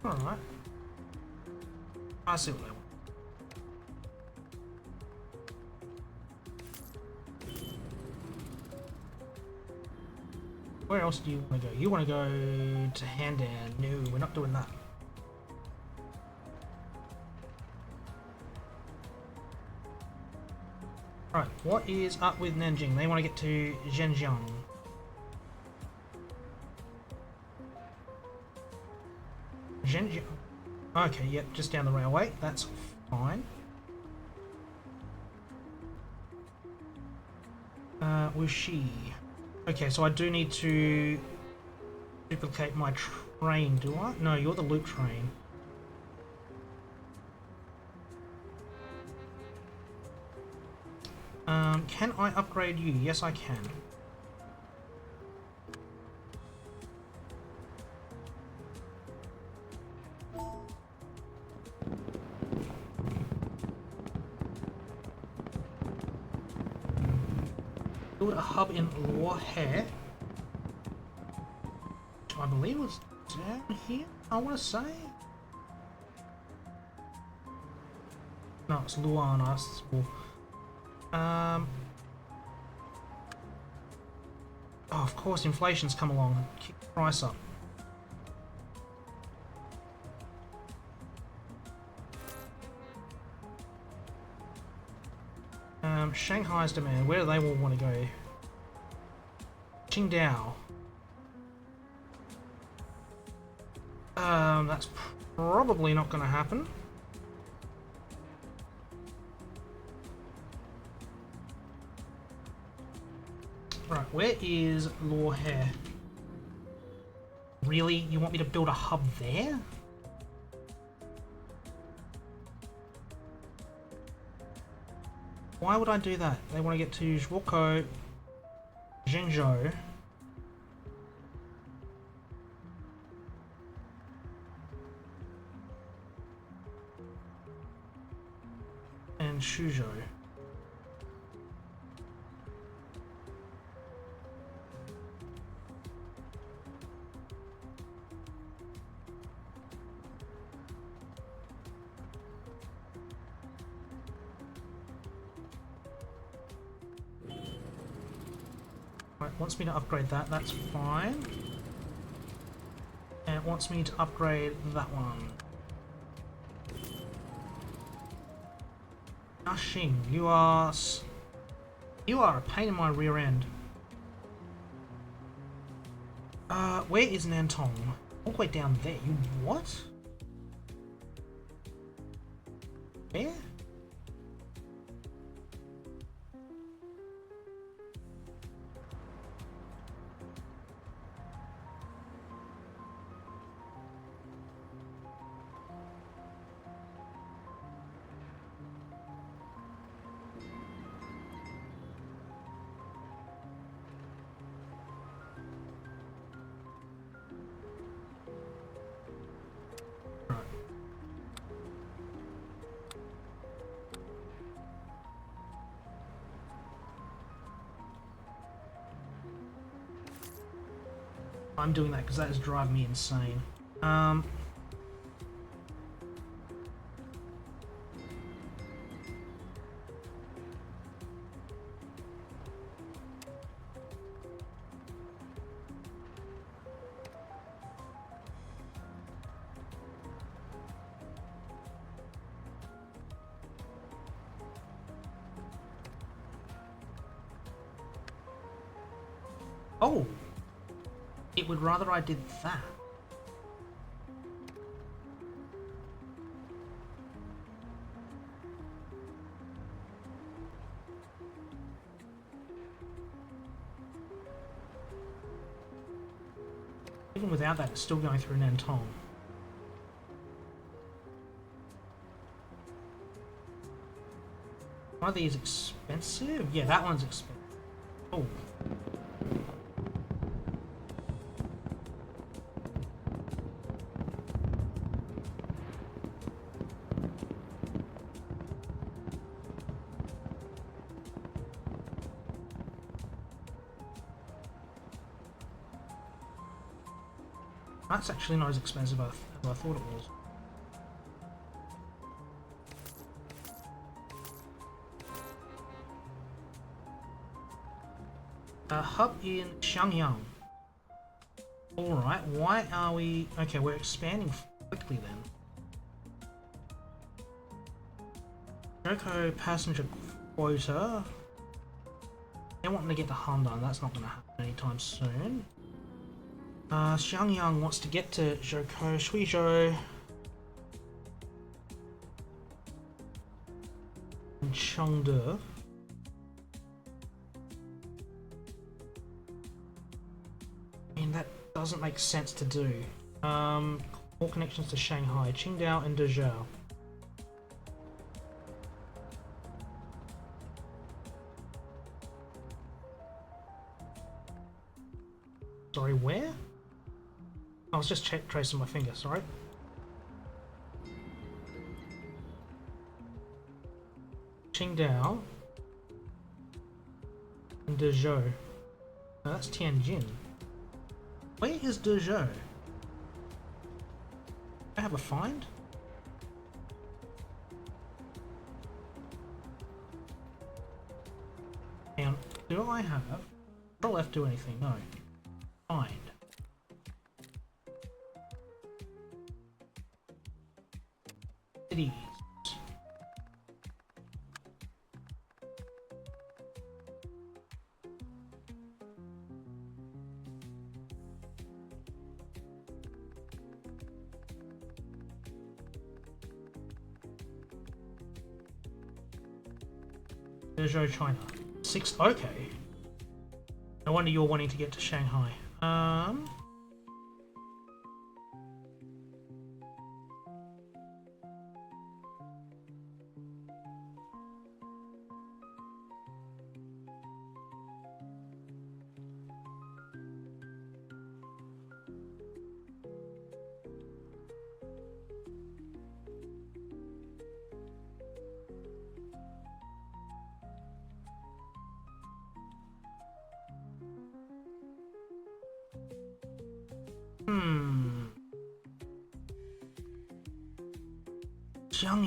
Alright. I see what I want. Where else do you want to go? You want to go to Handan. No, we're not doing that. Alright, what is up with Nanjing? They want to get to Zhenjiang. Zhenjiang. Okay, yep, just down the railway. That's fine. Wuxi. Okay, so I do need to duplicate my train, do I? No, you're the loop train. Can I upgrade you? Yes, I can. Build a hub in Lohe. I believe it was down here, I want to say. No, it's Luan. Oh, of course, inflation's come along and kicked the price up. Shanghai's demand. Where do they all want to go? Qingdao. That's probably not going to happen. Right, where is Lorhe? Really? You want me to build a hub there? Why would I do that? They want to get to Zhuoko, Zhengzhou. And Suzhou. Right, wants me to upgrade that, that's fine. And it wants me to upgrade that one. Nashing, you are a pain in my rear end. Where is Nantong? All the way down there. You what? Where? I'm doing that because that is driving me insane. Oh! It would rather I did that. Even without that, it's still going through Nantong. One of these expensive? Yeah, that one's expensive. Oh. That's actually not as expensive as I thought it was. A hub in Shanghai. Alright, why are we... Okay, we're expanding quickly then. Joko passenger quota. They're wanting to get to Handan, that's not going to happen anytime soon. Xiangyang wants to get to Zhoukou, Shuizhou, and Chengde. And that doesn't make sense to do. More connections to Shanghai, Qingdao and Dezhou. Sorry, where? I was just tracing my finger, sorry. Qingdao and Dezhou. No, that's Tianjin. Where is Dezhou? I have a find? Do I have Control F do anything? No. Find. Cities. Peugeot China. 6. Okay. No wonder you're wanting to get to Shanghai.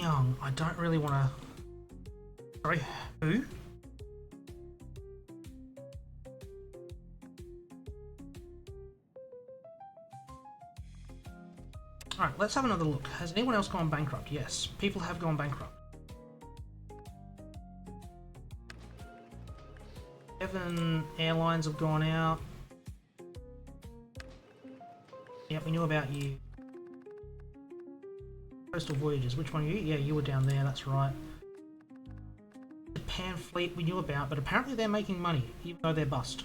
Young. I don't really want to. Sorry, who? Alright, let's have another look. Has anyone else gone bankrupt? Yes, people have gone bankrupt. 7 airlines have gone out. Yep, we knew about you. Coastal Voyages, which one are you? Yeah, you were down there, that's right. Japan Fleet we knew about, but apparently they're making money, even though they're bust.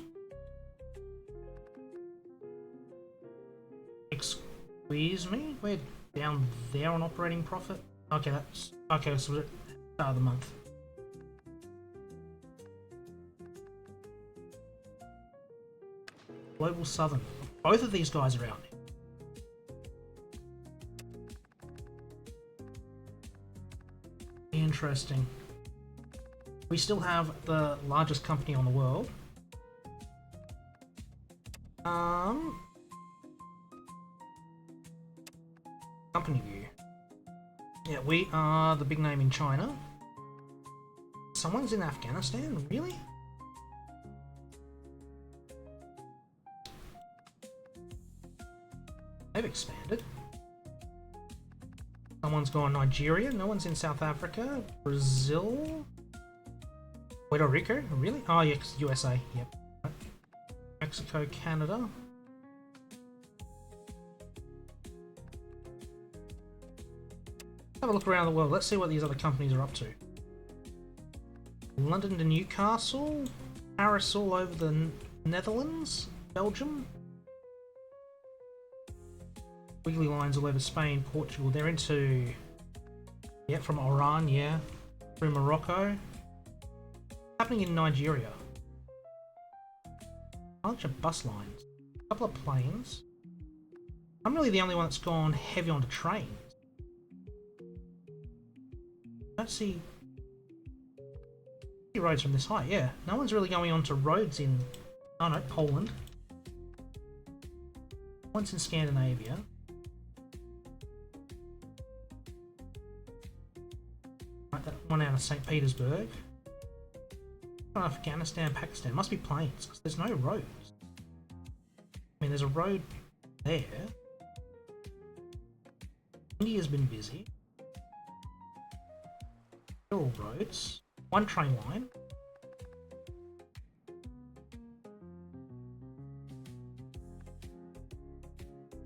Excuse me? We're down there on operating profit? Okay, that's... Okay, so we're start of the month. Global Southern. Both of these guys are out now. Interesting. We still have the largest company on the world. Company view. Yeah, we are the big name in China. Someone's in Afghanistan? Really? They've expanded. Someone's gone Nigeria. No one's in South Africa. Brazil. Puerto Rico. Really? Oh, yeah, USA. Yep. Mexico, Canada. Have a look around the world. Let's see what these other companies are up to. London to Newcastle. Paris all over the Netherlands. Belgium. Wiggly lines all over Spain, Portugal. They're into... Yeah, from Iran, yeah. Through Morocco. Happening in Nigeria. A bunch of bus lines. A couple of planes. I'm really the only one that's gone heavy onto trains. I don't see roads from this height, yeah. No one's really going onto roads in... Oh no, Poland. One's in Scandinavia. Right, that one out of St. Petersburg. Afghanistan, Pakistan. Must be planes, because there's no roads. I mean, there's a road there. India's been busy. All roads. One train line.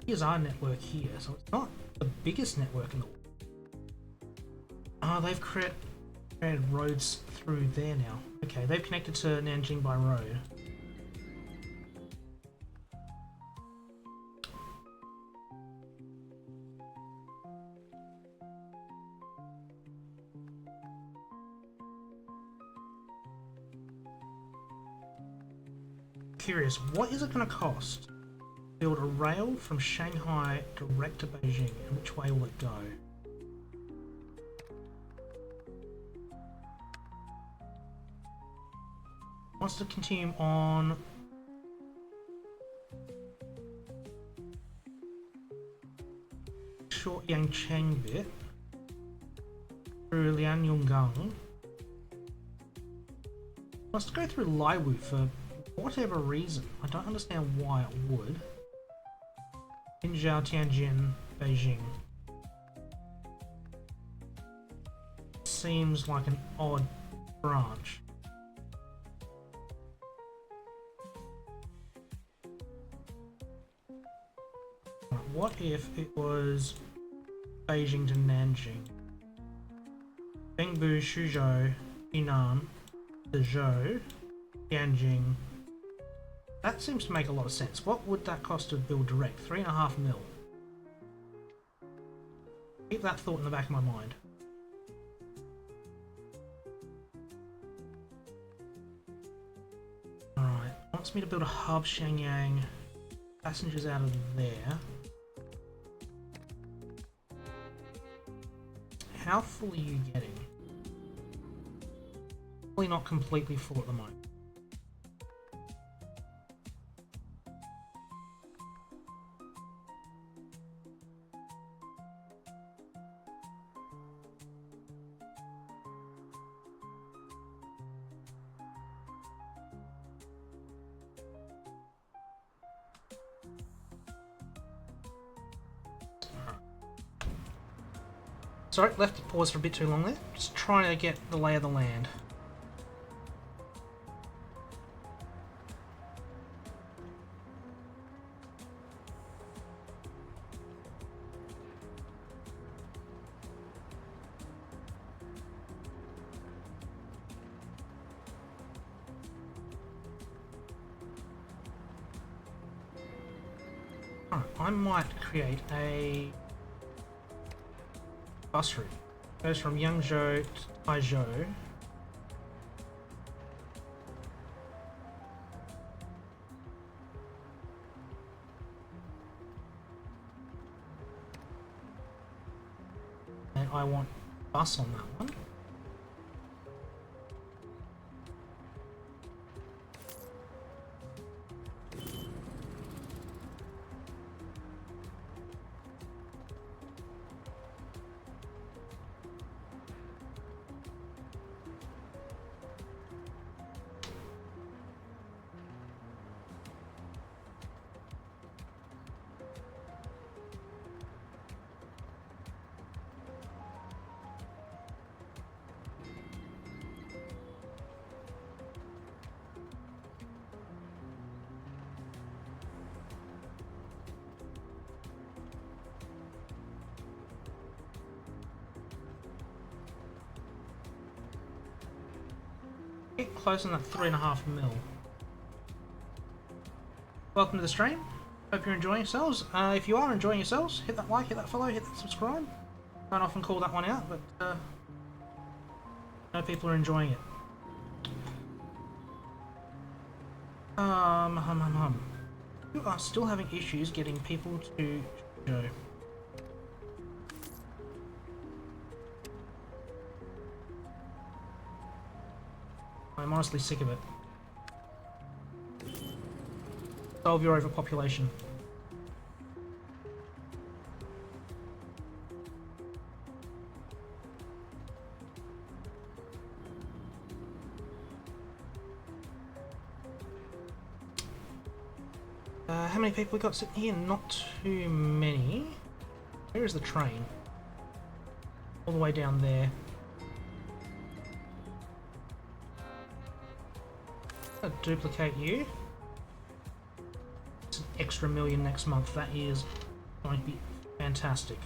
Here's our network here, so it's not the biggest network in the world. Oh, they've created roads through there now. Okay, they've connected to Nanjing by road. Curious, what is it going to cost to build a rail from Shanghai direct to Beijing, and which way will it go? Wants to continue on short Yangcheng bit. through Lianyungang. Let's go through Laiwu for whatever reason. I don't understand why it would. Binjiao, Tianjin, Beijing. Seems like an odd branch. What if it was Beijing to Nanjing? Bengbu, Suzhou, Yunnan, Dezhou, Tianjin. That seems to make a lot of sense. What would that cost to build direct? 3.5 mil. Keep that thought in the back of my mind. Alright, wants me to build a hub, Shenyang. Passengers out of there. How full are you getting? Probably not completely full at the moment. Sorry, left it pause for a bit too long there. Just trying to get the lay of the land. Alright, I might create a bus route. Goes from Yangzhou to Taizhou. And I want bus on that one. Get close on that 3.5 mil. Welcome to the stream. Hope you're enjoying yourselves. If you are enjoying yourselves, hit that like, hit that follow, hit that subscribe. Don't often call that one out, but I know people are enjoying it. You are still having issues getting people to show. I'm honestly sick of it. Solve your overpopulation. How many people we got sitting here? Not too many. Where is the train? All the way down there. I'll duplicate you. It's an extra million next month. That is going to be fantastic.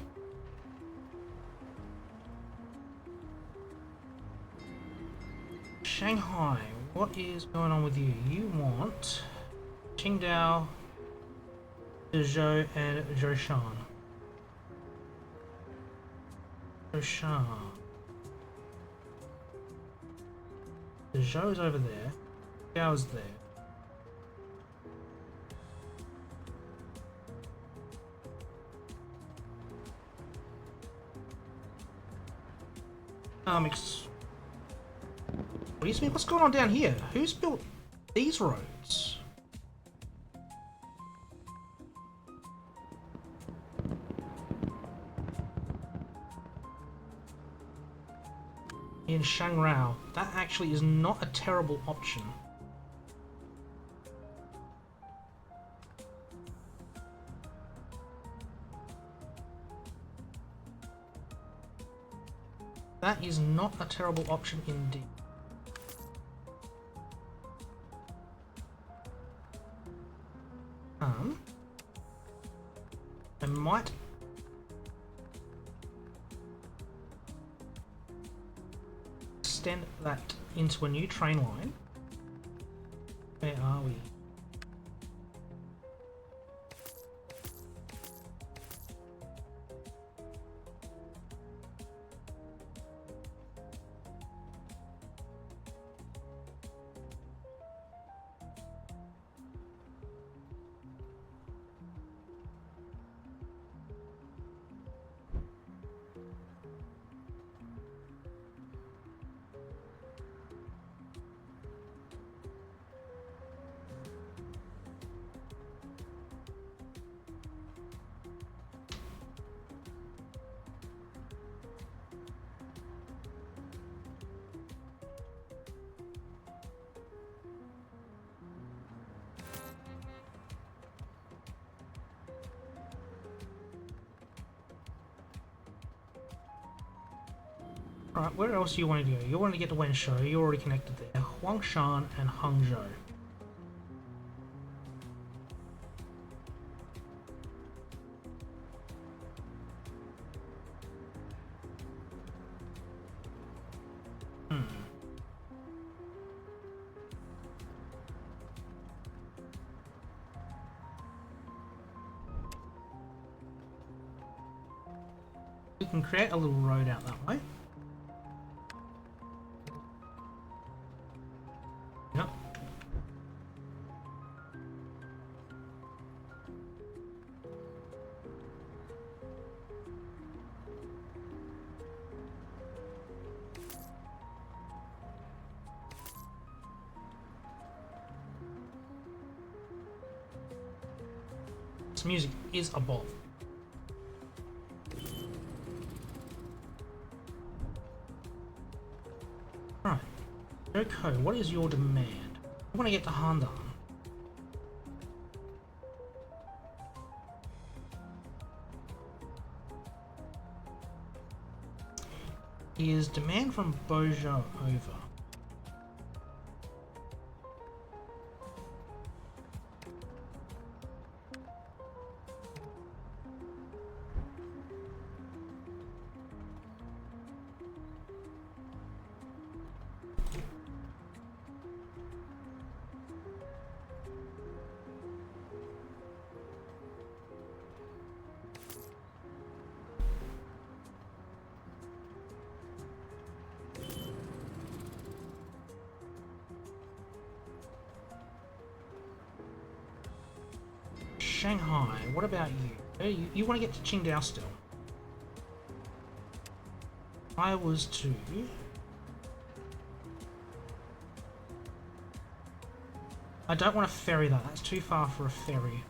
Shanghai, what is going on with you? You want Qingdao, Dezhou, and Zhoushan. Zhoushan. Dezhou's over there. Gao's there. What do you mean? What's going on down here? Who's built these roads? in Shanghai. That actually is not a terrible option. That is not a terrible option indeed. I might extend that into a new train line. Where are we? Alright, where else do you want to go? You want to get to Wenzhou, you're already connected there. Huangshan and Hangzhou. We can create a little road out that way. Yep. This music is above. Right. Joko, what is your demand? I want to get to Handan. Is demand from Bojo over? Shanghai, what about you? You want to get to Qingdao still? I was to... I don't want to ferry that, that's too far for a ferry.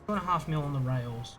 $2.5 mil on the rails.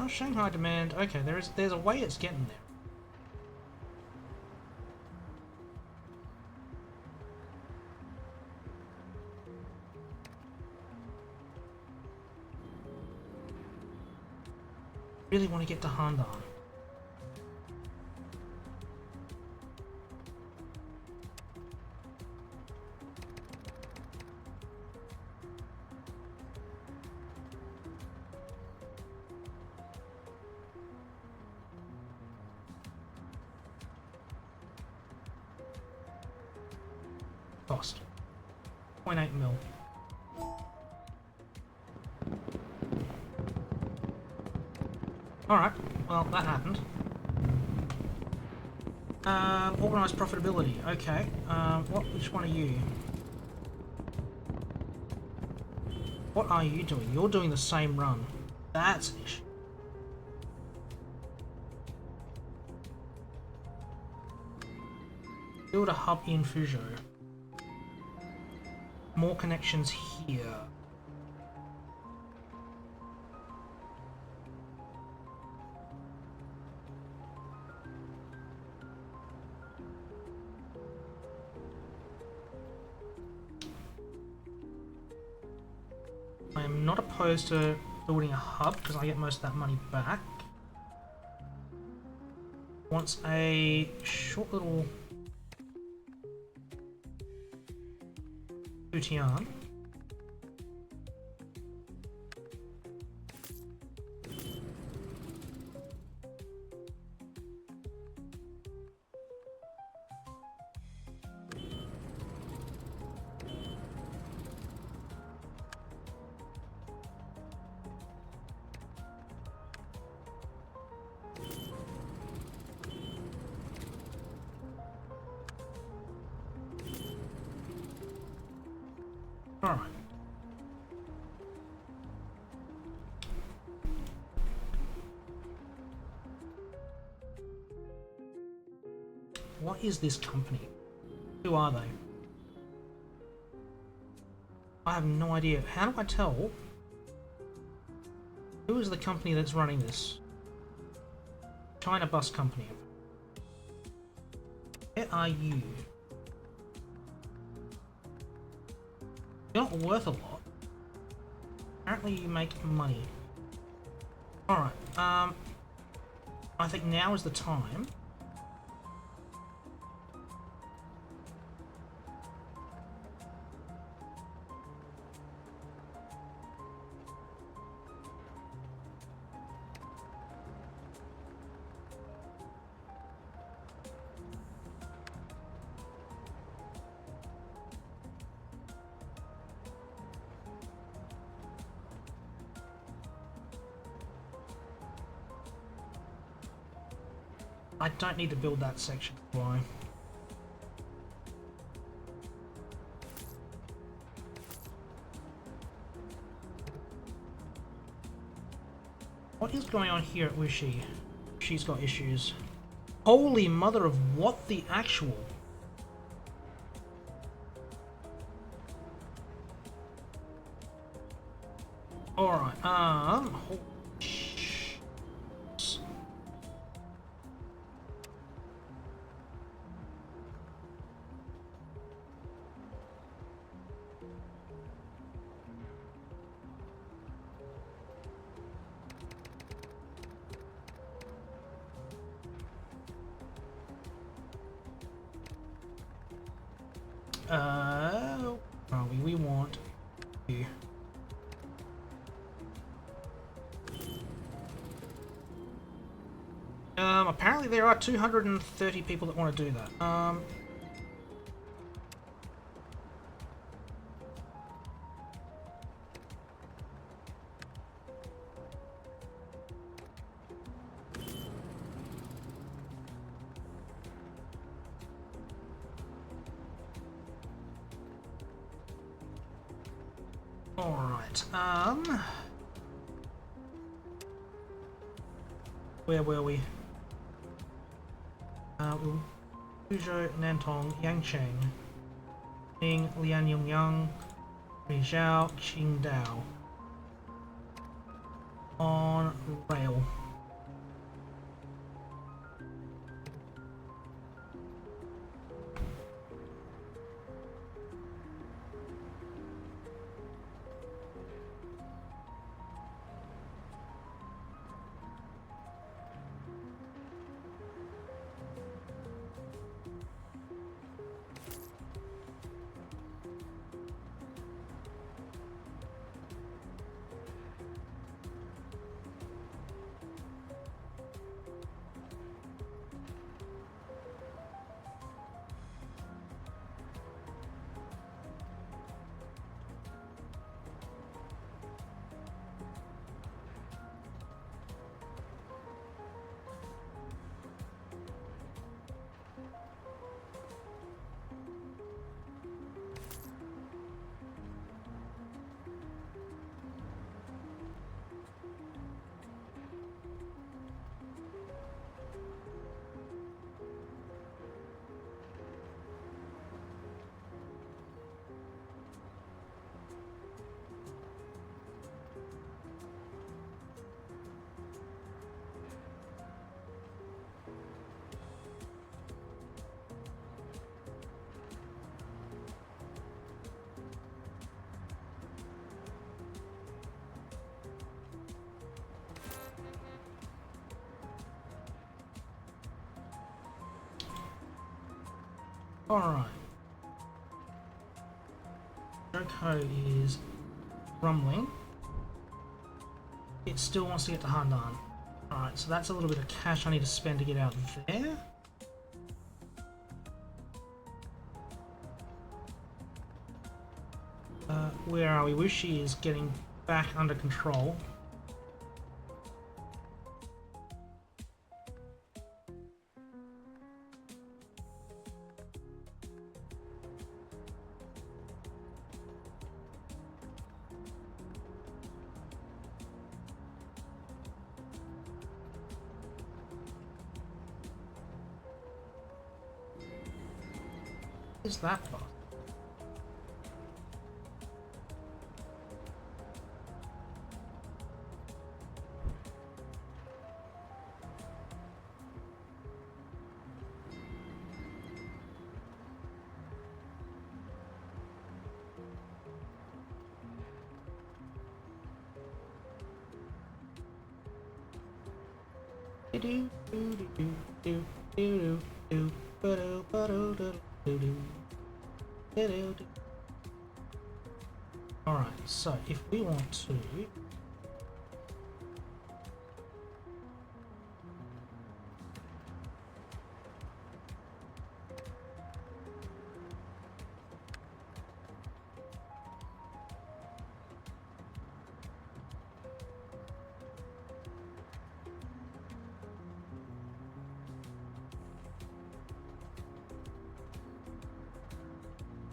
Oh, Shanghai demand. Okay, there's a way it's getting there. Really want to get to Handan. Cost. 0.8 mil. Alright, well, that happened. Organised profitability. Okay. Which one are you? What are you doing? You're doing the same run. That's an issue. Build a hub in Fuzhou. More connections here. I am not opposed to building a hub because I get most of that money back. Wants a short little Futian. Alright. What is this company? Who are they? I have no idea. How do I tell? Who is the company that's running this? China Bus Company. Where are you? You're not worth a lot. Apparently you make money. Alright, I think now is the time. I don't need to build that section. Why? What is going on here at Wuxi? She's got issues. Holy mother of what the actual? Alright, we want you. Apparently there are 230 people that want to do that. Alright, where were we? Fuzhou, Nantong, Yangcheng, Ning, Lianyungyang, Rizhao, Qingdao. On rail. Alright. Joko is rumbling. It still wants to get to Handan. Alright, so that's a little bit of cash I need to spend to get out there. Where are we? Wuxi is getting back under control. What is that for? Alright, so if we want to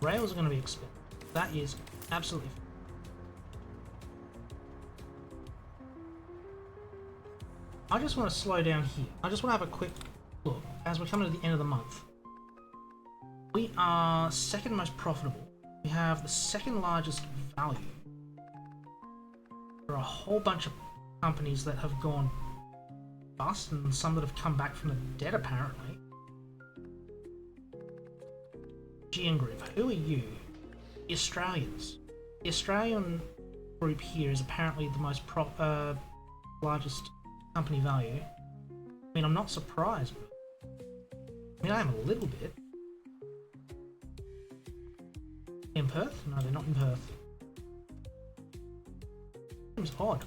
rails are going to be expensive. That is absolutely. I just want to slow down here. I just want to have a quick look as we're coming to the end of the month. We are second most profitable. We have the second largest value. There are a whole bunch of companies that have gone bust and some that have come back from the dead apparently. GN Group, who are you? The Australians. The Australian group here is apparently the most largest company value. I mean, I'm not surprised, but I mean, I am a little bit. In Perth? No, they're not in Perth. Seems odd.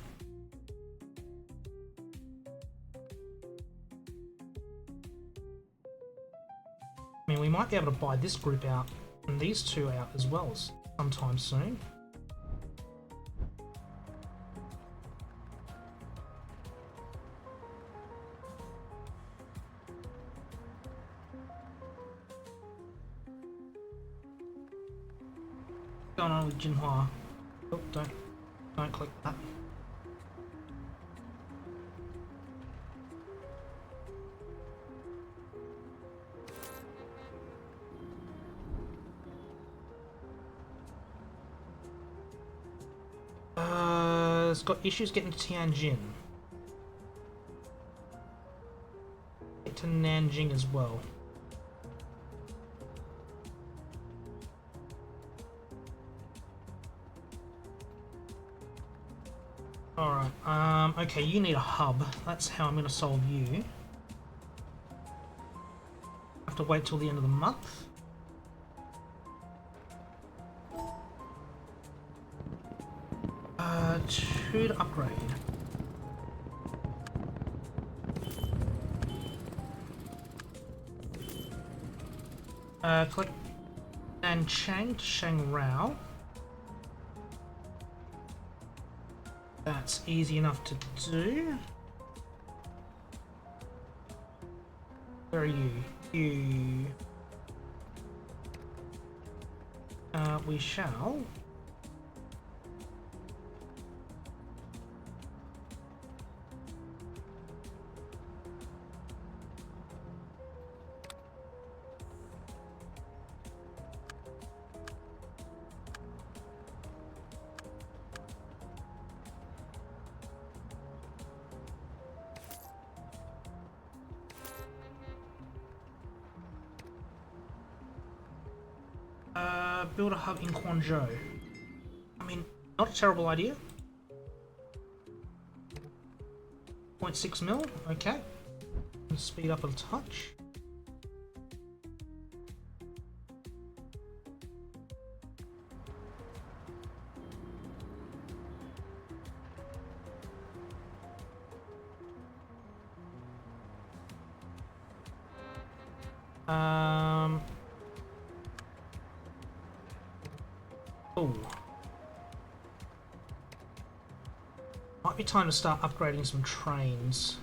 I mean, we might be able to buy this group out and these two out as well sometime soon. What's going on with Jinhua? Oh, don't click that. It's got issues getting to Tianjin. Get to Nanjing as well. Alright, okay, you need a hub. That's how I'm going to solve you. Have to wait till the end of the month. Two to upgrade. Click Nanchang to Shangrao. That's easy enough to do. Where are you? You. We shall. Build a hub in Guangzhou. I mean, not a terrible idea. 0.6 mil, okay. Speed up a touch. Oh. Might be time to start upgrading some trains.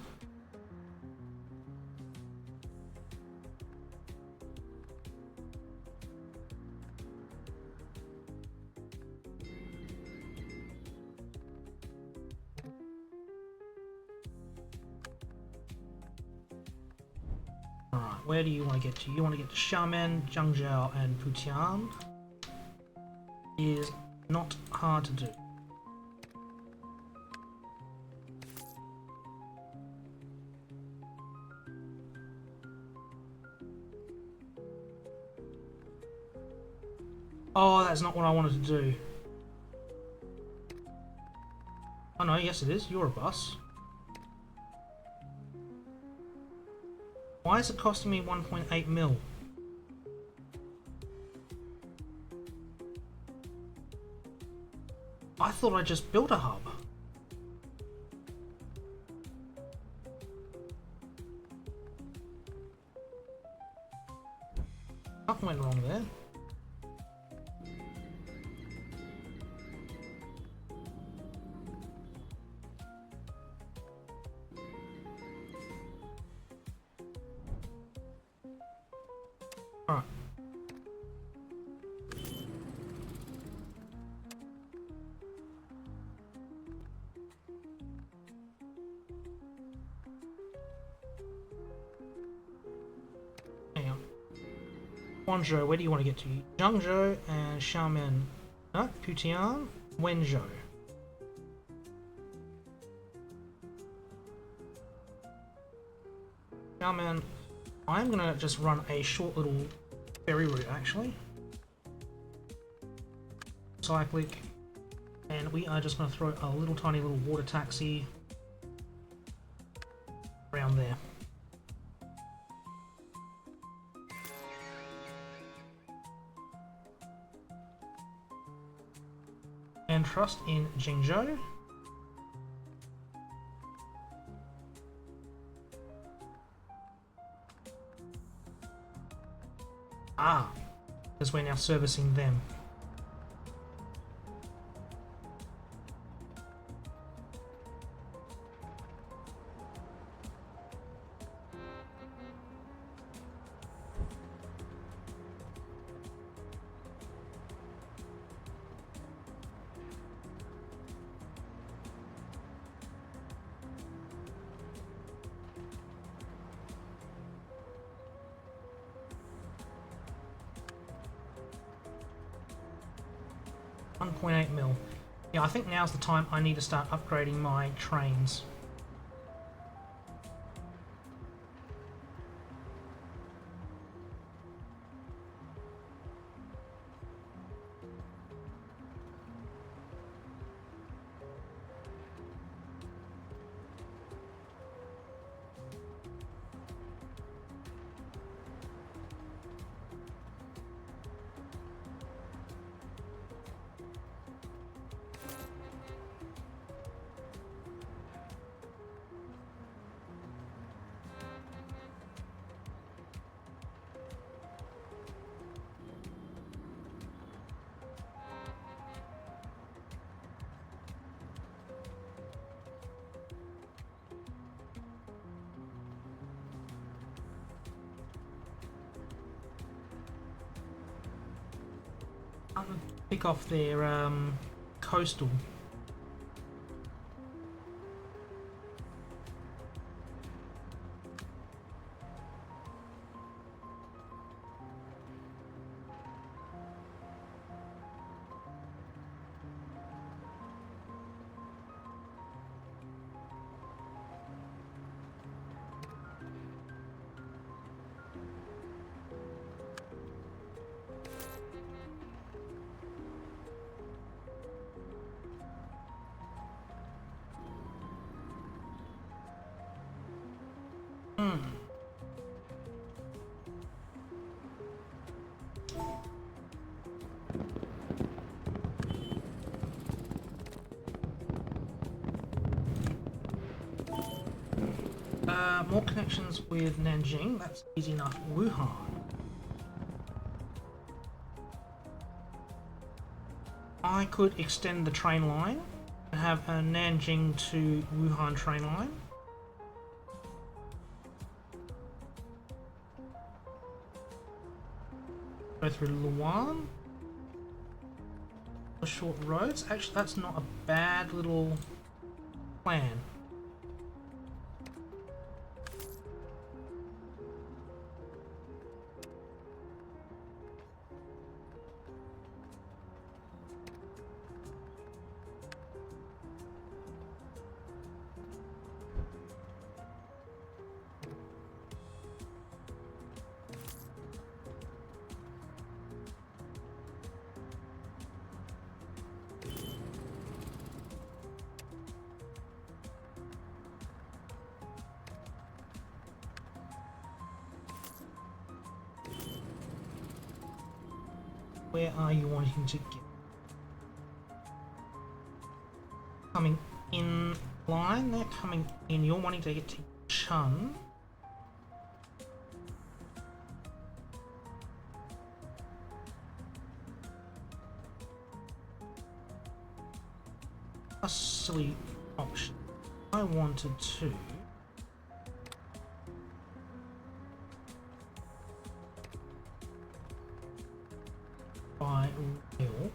Alright, where do you want to get to? You want to get to Xiamen, Zhangzhou, and Putian. Is not hard to do. Oh, that's not what I wanted to do. Oh no, yes it is. You're a bus. Why is it costing me 1.8 mil? I thought I just built a hub. Something went wrong there. Alright. Hang on. Guangzhou, where do you want to get to? Zhangzhou and Xiamen. No, Putian, Wenzhou. Xiamen. I'm gonna just run a short little ferry route actually. Cyclic. And we are just gonna throw a little tiny little water taxi around there. And trust in Jingzhou. Ah, because we're now servicing them. $1.8 mil. Yeah, I think now's the time I need to start upgrading my trains. I'm gonna pick off their coastal. more connections with Nanjing. That's easy enough. Wuhan. I could extend the train line and have a Nanjing to Wuhan train line. Go through Luan. The short roads. Actually, that's not a bad little plan. Where are you wanting to get? Coming in line, they're coming in. You're wanting to get to Chun. A silly option. I wanted to. By rail.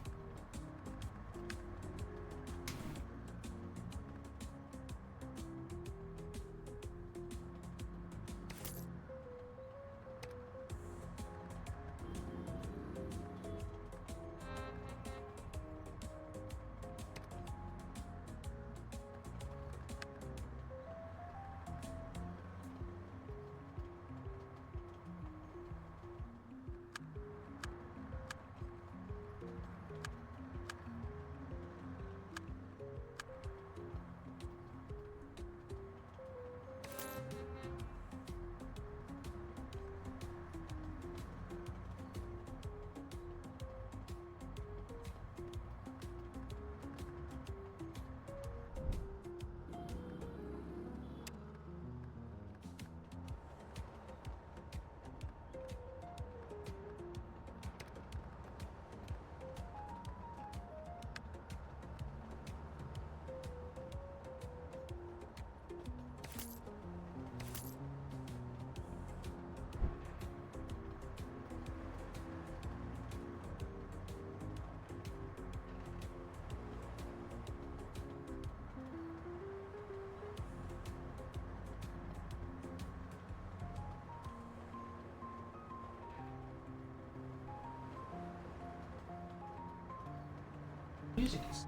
Music is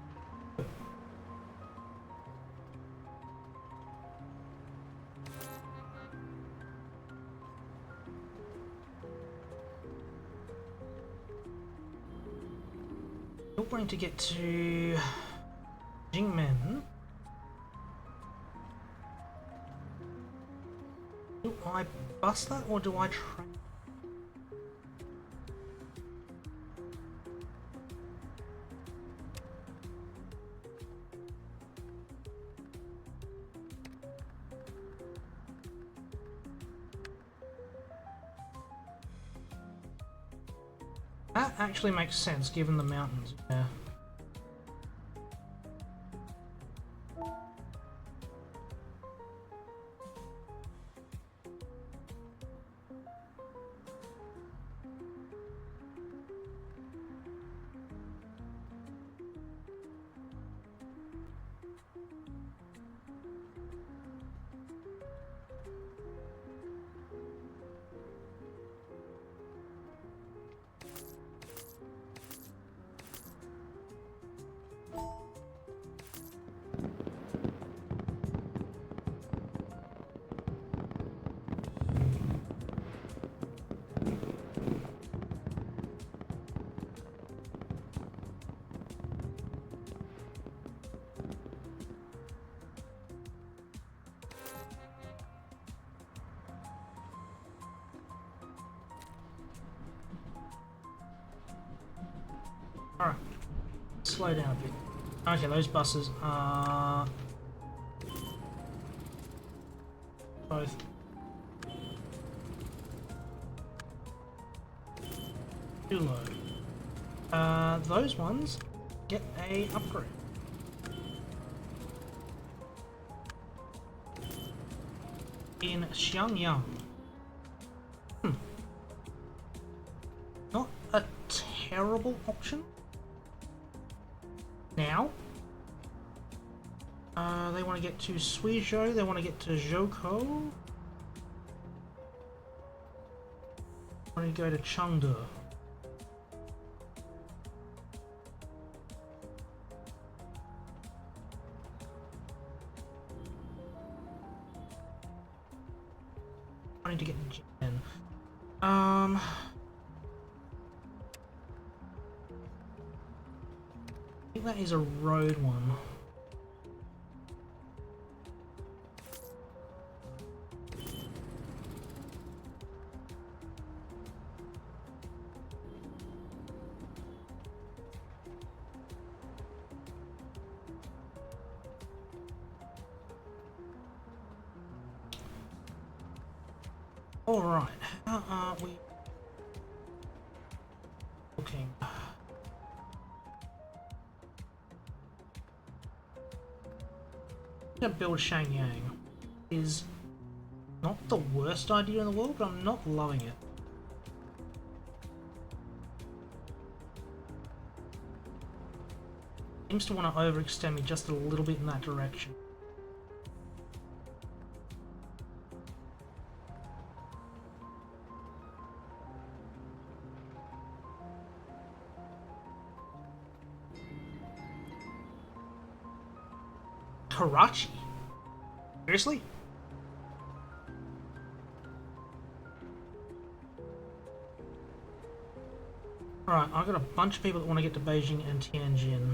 you're going to get to Jingmen. Do I bus that or do I train? That actually makes sense given the mountains. Yeah. Alright, slow down a bit. Okay, those buses are Both. Too low. Those ones get a upgrade. In Xiangyang. Not a terrible option. Now, they want to get to Suizhou, they want to get to Zhoukou. Want to go to Chengde. Wanting to get Jian. I think that is a road one. Alright, how are we looking? To build Shanghai is not the worst idea in the world, but I'm not loving it. Seems to want to overextend me just a little bit in that direction. Karachi? Seriously? Alright, I've got a bunch of people that want to get to Beijing and Tianjin.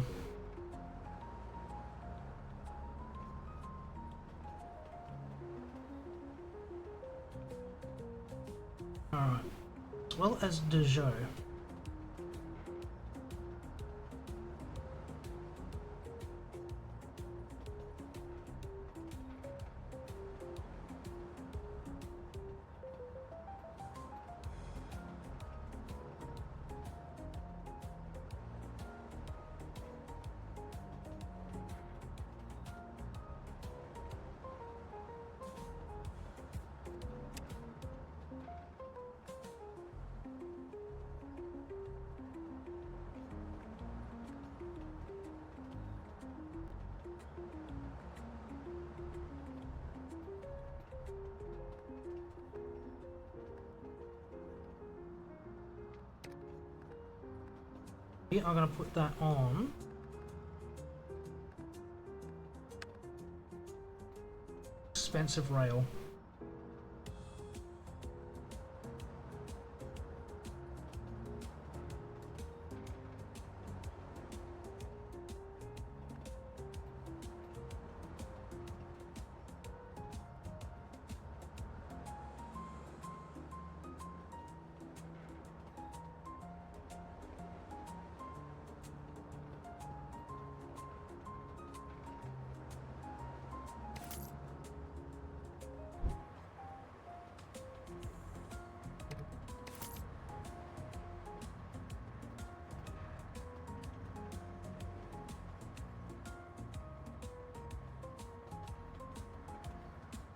Alright. As well as Dezhou. I'm going to put that on. Expensive rail.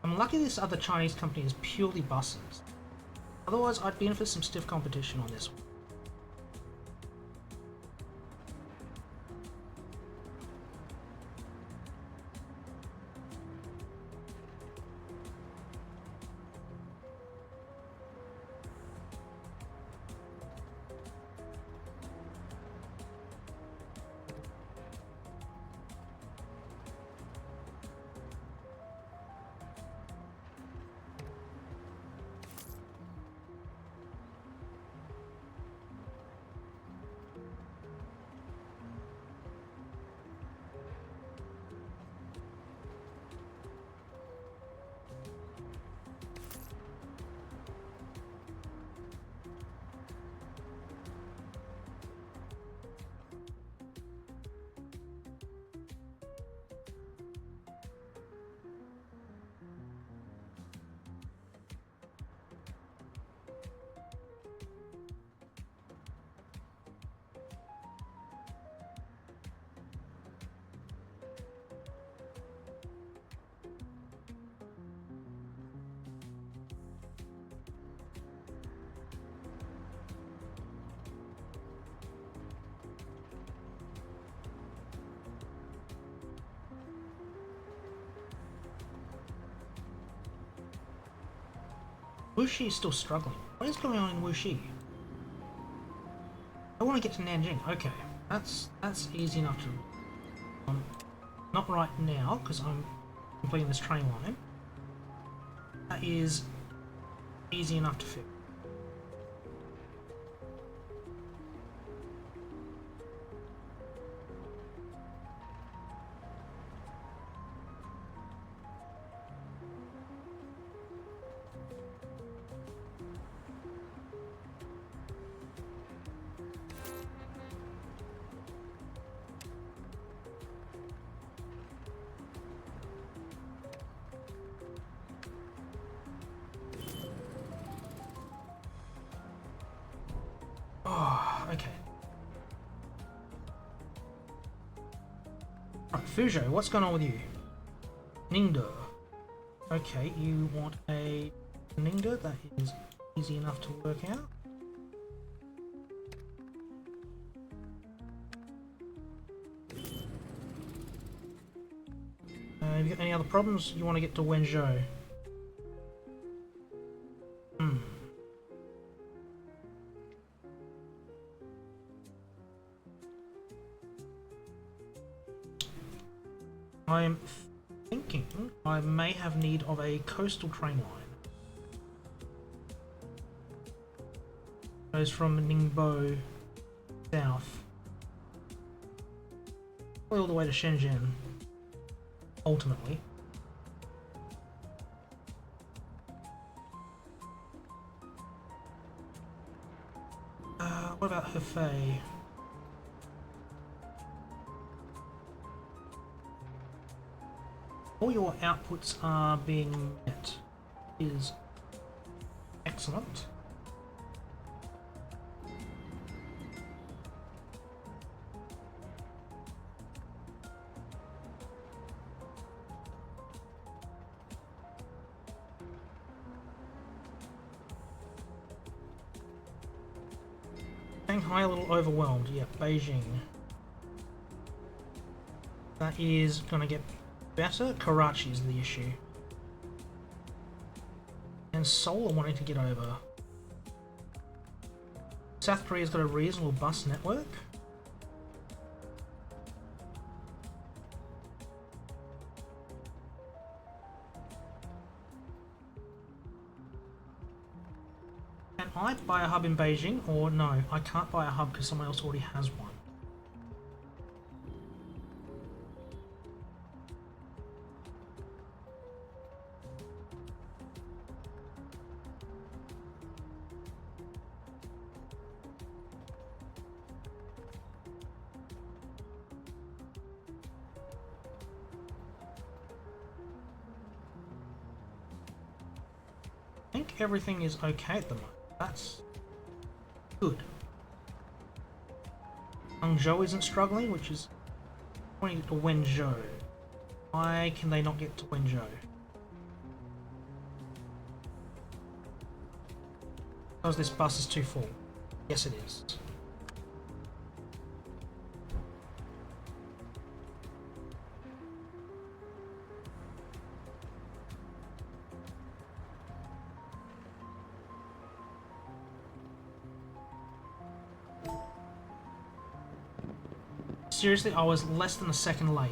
I'm lucky this other Chinese company is purely buses. Otherwise, I'd be in for some stiff competition on this one. Wuxi is still struggling. What is going on in Wuxi? I want to get to Nanjing. Okay, that's easy enough to. Not right now because I'm completing this train line. That is easy enough to fix. Oh, okay. Right, Fuzhou, what's going on with you? Ningde. Okay, you want a Ningde? That is easy enough to work out. Have you got any other problems? You want to get to Wenzhou? I'm thinking I may have need of a coastal train line. Goes from Ningbo south all the way to Shenzhen, ultimately. What about Hefei? All your outputs are being met. Is excellent. Shanghai a little overwhelmed. Yeah, Beijing. That is going to get better. Karachi is the issue. And Seoul are wanting to get over. South Korea's got a reasonable bus network. Can I buy a hub in Beijing? Or no, I can't buy a hub because someone else already has one. I think everything is okay at the moment. That's good. Hangzhou isn't struggling, which is pointing to Wenzhou. Why can they not get to Wenzhou? Because this bus is too full. Yes, it is. Seriously, I was less than a second late.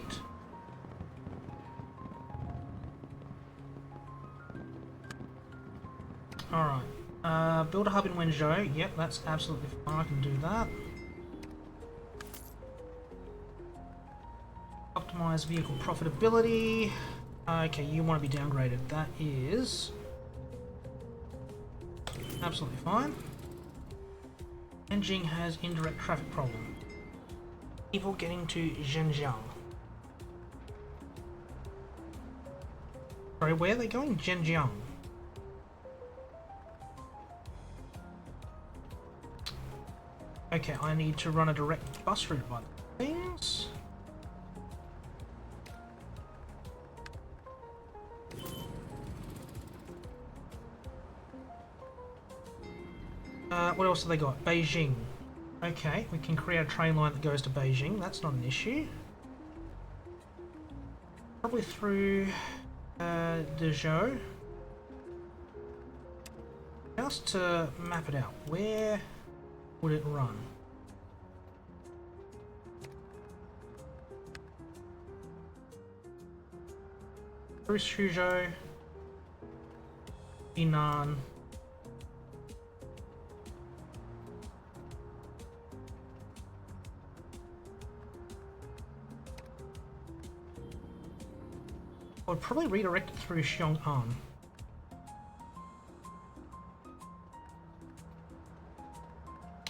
Alright. Build a hub in Wenzhou. Yep, that's absolutely fine. I can do that. Optimize vehicle profitability. Okay, you want to be downgraded. That is absolutely fine. Nanjing has indirect traffic problem. People getting to Zhenjiang. Sorry, where are they going? Zhenjiang. Okay, I need to run a direct bus route by the things. What else have they got? Beijing. Okay, we can create a train line that goes to Beijing. That's not an issue. Probably through Dezhou. Just to map it out, where would it run? Through Suzhou, Yunnan. I would probably redirect it through Xiong'an.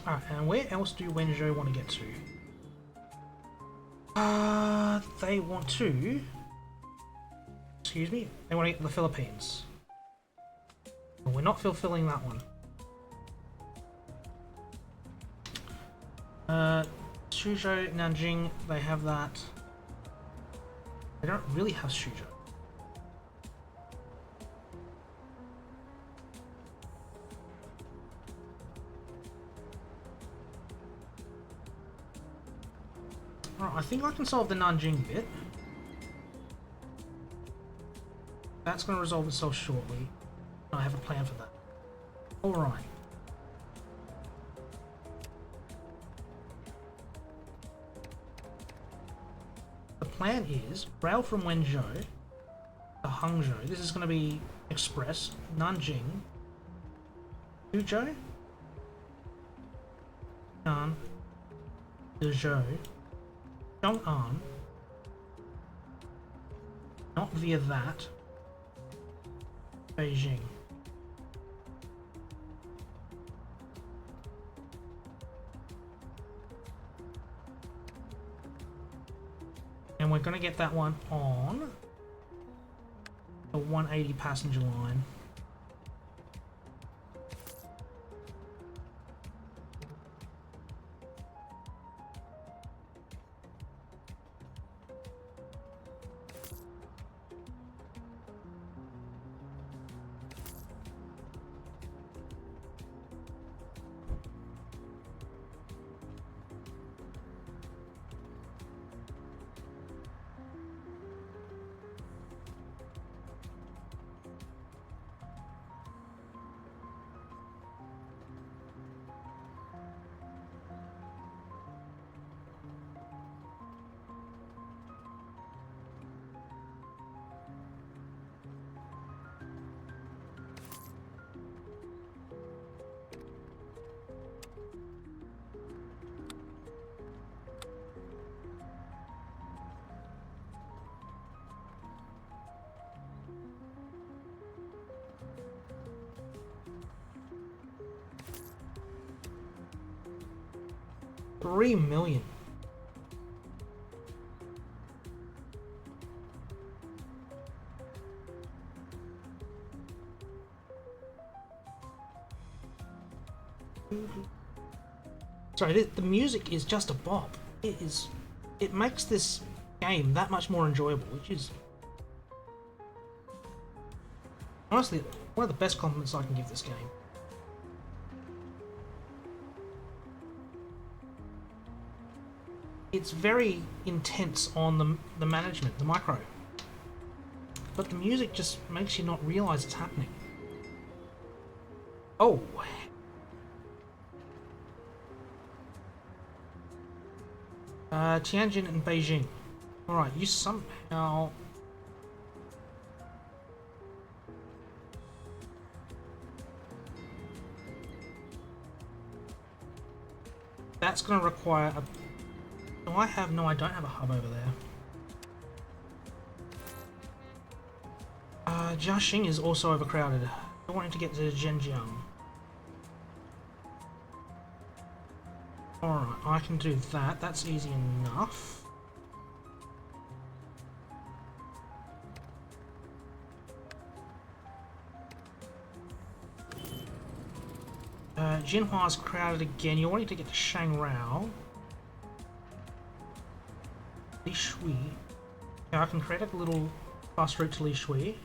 Alright, and where else do Wenzhou want to get to? They want to... Excuse me? They want to get to the Philippines. But we're not fulfilling that one. Suzhou, Nanjing, they have that. They don't really have Suzhou. Alright, I think I can solve the Nanjing bit. That's going to resolve itself shortly. I have a plan for that. Alright. The plan is rail from Wenzhou to Hangzhou. This is going to be express. Nanjing. Suzhou. Yan. Dezhou. Xiong'an. Not via that. Beijing. And we're going to get that one on the 180 passenger line. $3 million. Sorry, the music is just a bop. It makes this game that much more enjoyable, which is honestly one of the best compliments I can give this game. It's very intense on the management, the micro. But the music just makes you not realize it's happening. Oh. Tianjin and Beijing. Alright, you somehow... That's going to require a... Do I have... No, I don't have a hub over there. Jiaxing is also overcrowded. I wanted to get to Zhenjiang. Alright, I can do that. That's easy enough. Jinhua's crowded again. You're wanting to get to Shangrao. Li Shui. Yeah, I can create a little bus route to Li Shui.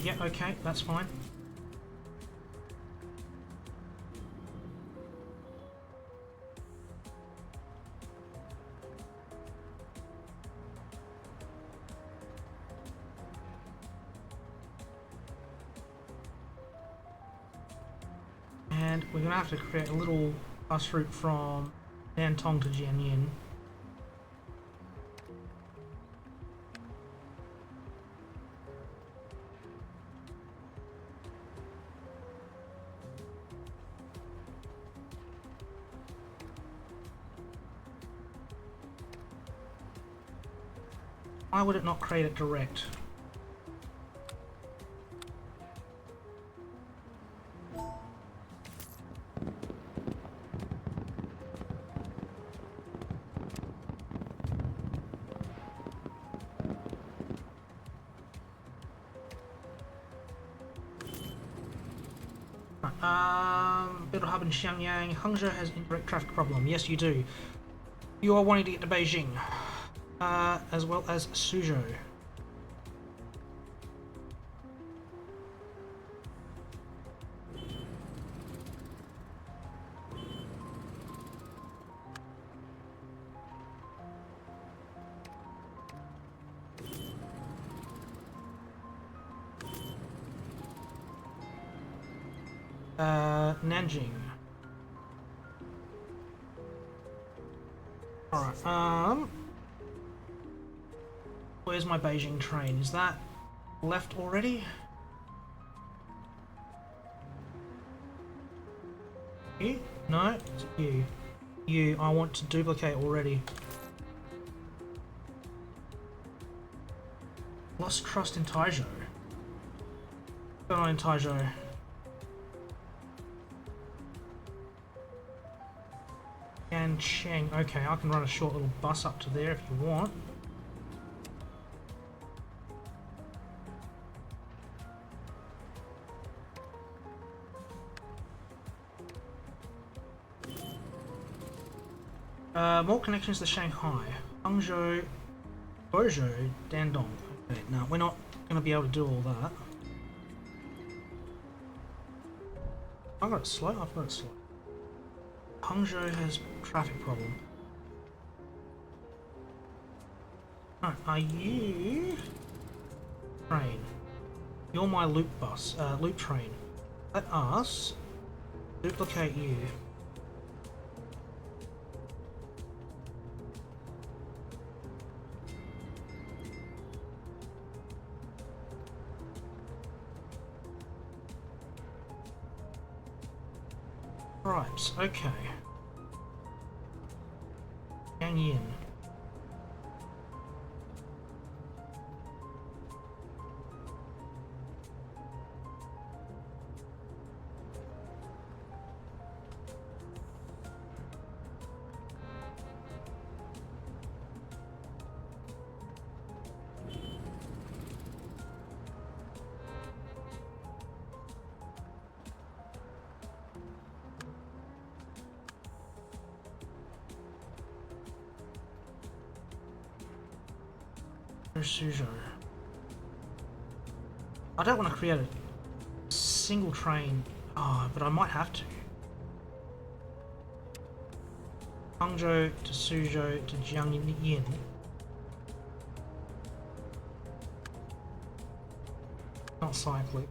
Yeah, okay, that's fine. And we're going to have to create a little bus route from Nantong to Jianyin. Why would it not create it direct? Build a hub in Xiangyang. Hangzhou has indirect traffic problem. Yes, you do. You are wanting to get to Beijing, as well as Suzhou. Nanjing. Alright, where's my Beijing train? Is that left already? You? No, it's you. You, I want to duplicate already. Lost trust in Taizhou. What's going on in Taizhou? And Cheng. Okay, I can run a short little bus up to there if you want. More connections to Shanghai. Hangzhou, Guozhou, Dandong. Okay, no, we're not going to be able to do all that. I got it slow? I've got it slow. Hangzhou has traffic problem. Right, are you... Train. You're my loop bus, loop train. Let us duplicate you. Right, okay. Yang Yin. Suzhou. I don't want to create a single train, but I might have to. Hangzhou to Suzhou to Jiangyin. Not cyclic.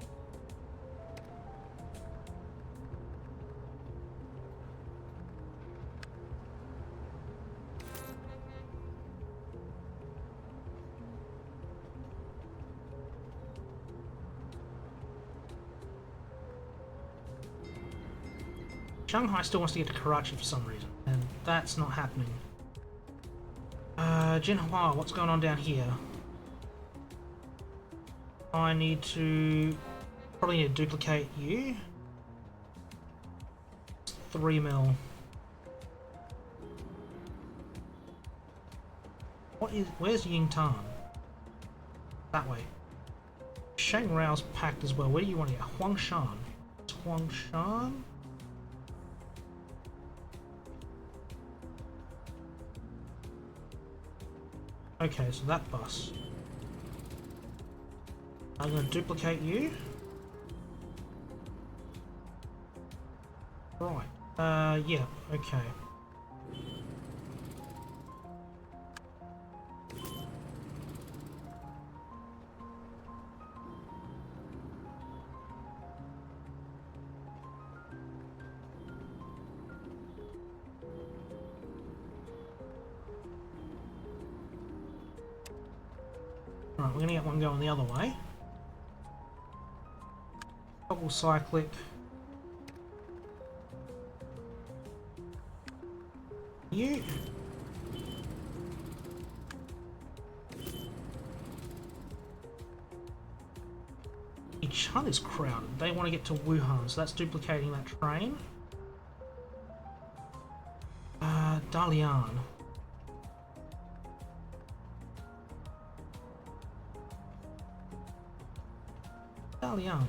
Shanghai still wants to get to Karachi for some reason, and that's not happening. Jinhua, what's going on down here? I need to... probably need to duplicate you. 3 mil. What is... where's Yingtan? That way. Sheng Rao's packed as well. Where do you want to get? Huangshan. It's Huangshan? Okay, so that bus. I'm going to duplicate you. Right. Yeah, okay. Alright, we're gonna get one going the other way. Double cyclic. You. Each hut is crowded. They want to get to Wuhan, so that's duplicating that train. Dalian. Dalian.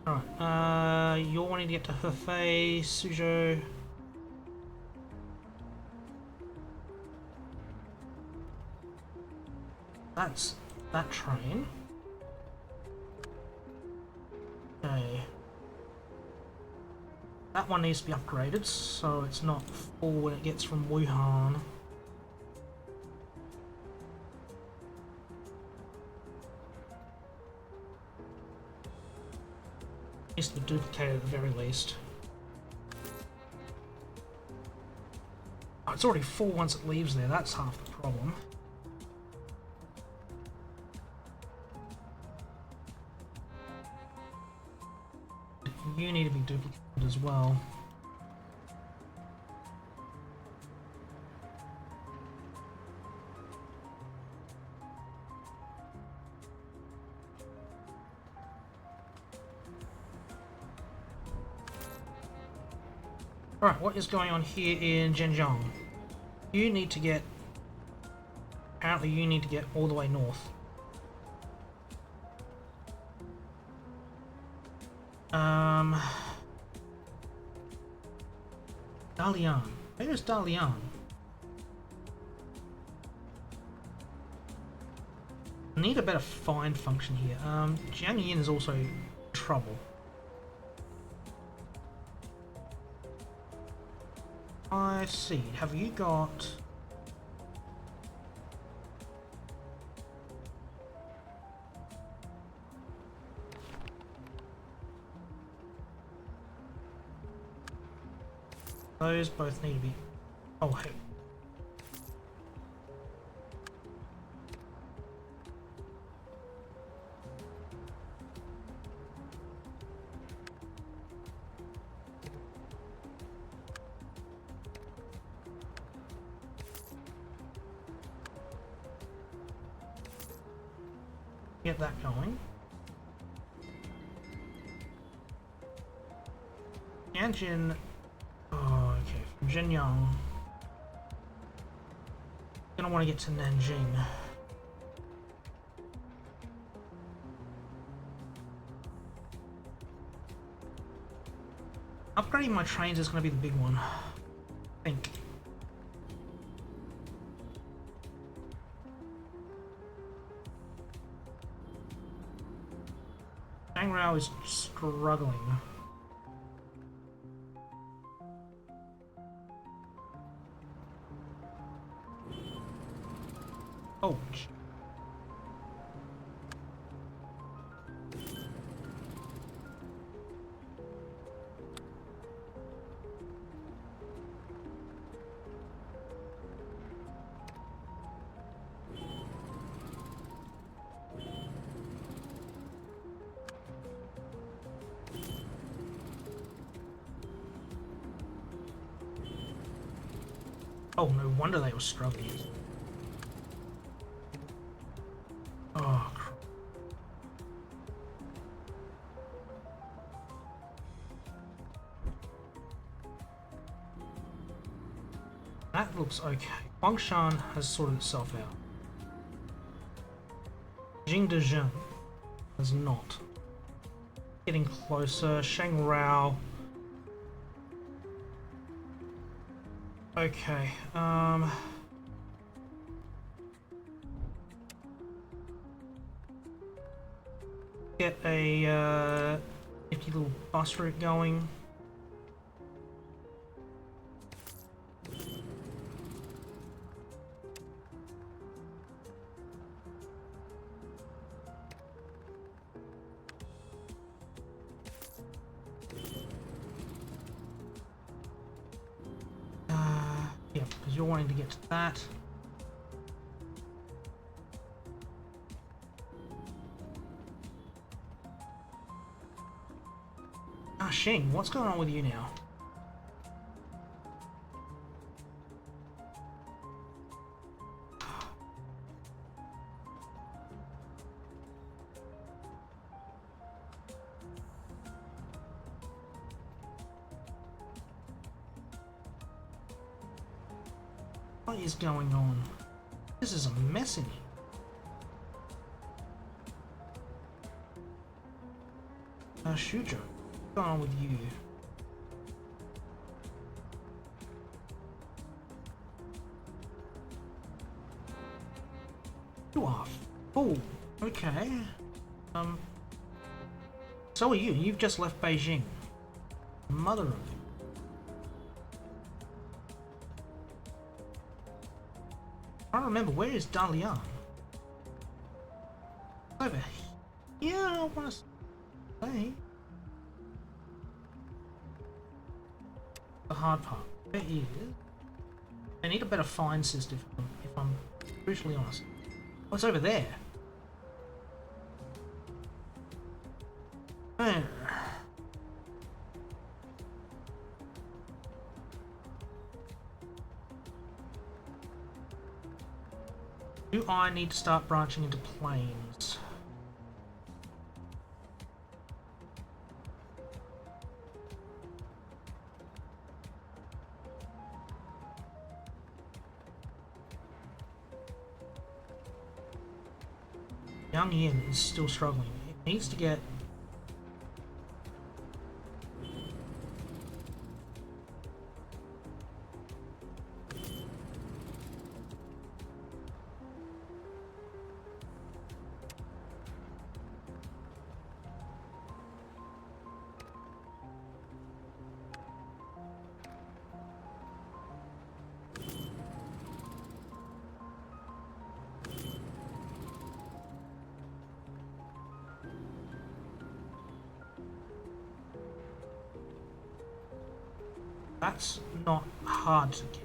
Alright, you're wanting to get to Hefei, Suzhou. That's that train. Okay. That one needs to be upgraded, so it's not full when it gets from Wuhan. Needs to be duplicated at the very least. Oh, it's already full once it leaves there, that's half the problem. You need to be duplicated as well. Alright, what is going on here in Zhenjiang? You need to get... Apparently you need to get all the way north. Dalian. Where's Dalian? I need a better find function here. Jiangyin is also trouble. I see. Have you got... Those both need to be... Oh, hey. Get that going. Tianjin... Oh, okay. From Shenyang. Gonna want to get to Nanjing. Upgrading my trains is going to be the big one. I think. Shanghai is struggling. Oh. Oh, no wonder they were struggling. Oh, crap. That looks okay. Huangshan has sorted itself out. Jingdezhen has not. Getting closer. Shangrao. Okay, get a nifty little bus route going. Yeah, because you're wanting to get to that. Ah, Shing, what's going on with you now? What is going on? This is a mess in here. Shujo, what's going on with you? You are full. Okay. So are you. You've just left Beijing. Mother of you. I don't remember. Where is Dalian? Over here. I want to say. The hard part. Where is? I need a better find system if I'm brutally honest. What's over there? Do I need to start branching into planes? Young Yin is still struggling. It needs to get... That's not hard to get.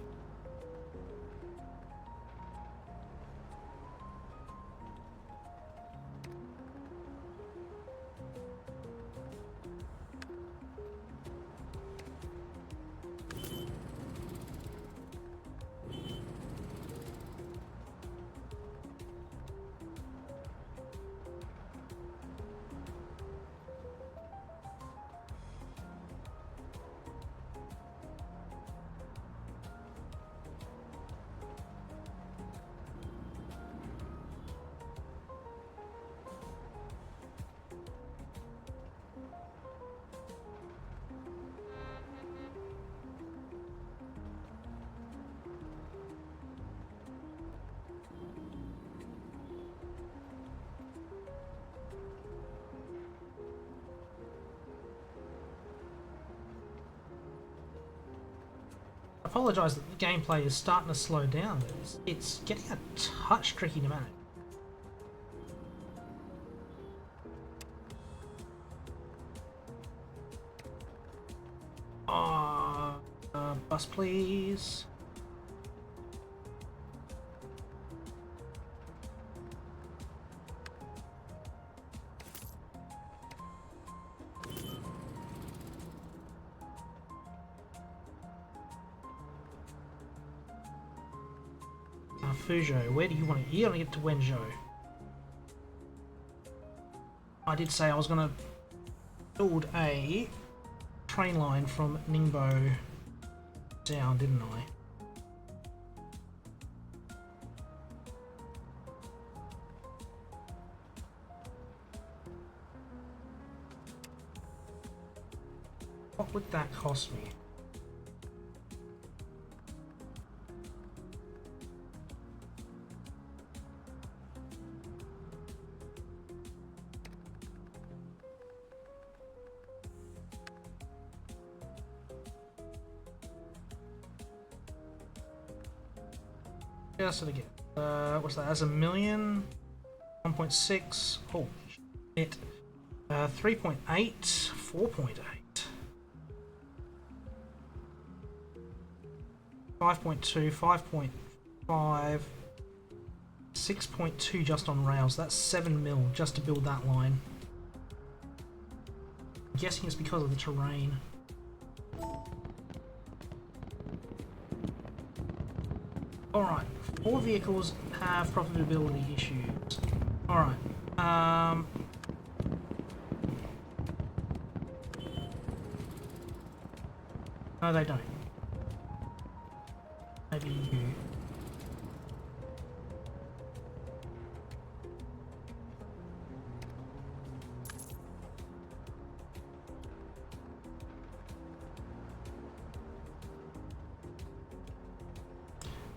I apologise that the gameplay is starting to slow down. It's getting a touch tricky to manage. Bus please. Fuzhou, where do you want to? You want to get to Wenzhou. I did say I was going to build a train line from Ningbo down, didn't I? What would that cost me? Just it again. What's that? That's a million. 1.6. Oh shit. 3.8. 4.8. 5.2, 5.5, 6.2 just on rails. That's 7 mil just to build that line. I'm guessing it's because of the terrain. Alright, 4 vehicles have profitability issues. Alright, no they don't. Maybe you.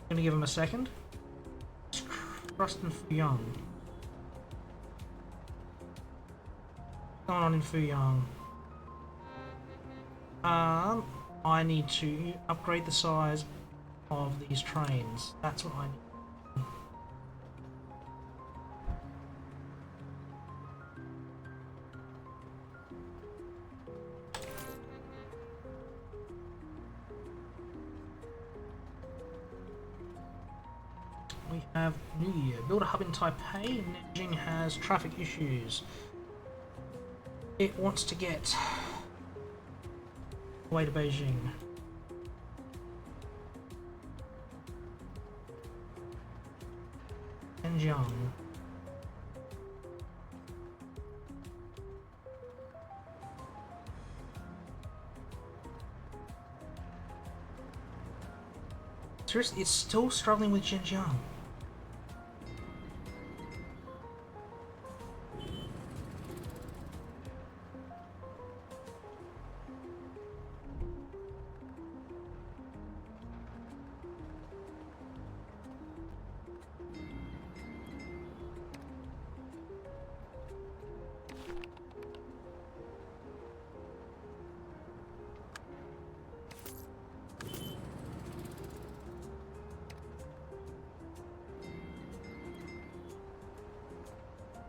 I'm gonna give him a second. Trust in Fuyang. What's going on in Fuyang? I need to upgrade the size of these trains. That's what I need. We have New Year. Build a hub in Taipei. Nanjing has traffic issues. It wants to get away to Beijing. Zhejiang. Seriously, it's still struggling with Zhejiang.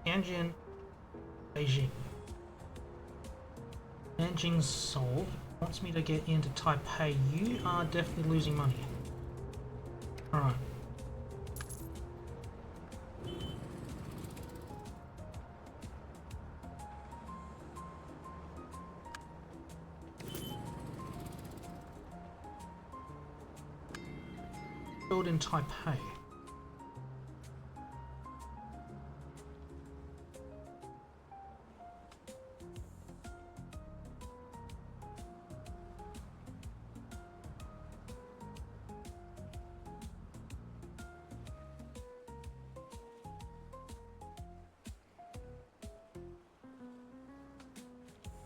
Tianjin, Beijing. Nanjing Seoul wants me to get into Taipei. You are definitely losing money. Alright. Build in Taipei.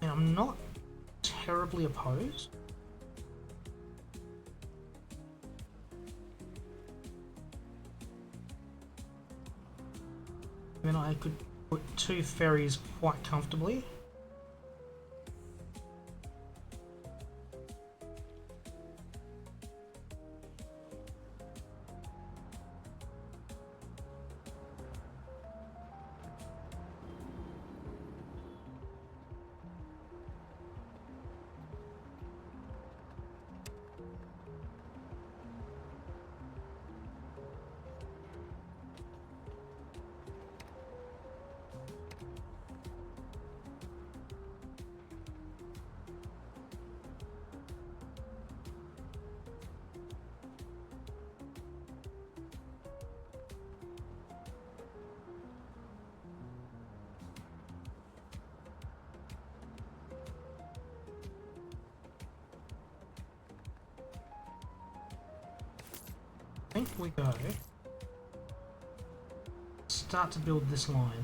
And I'm not terribly opposed. I mean, I could put 2 ferries quite comfortably. I think we go start to build this line.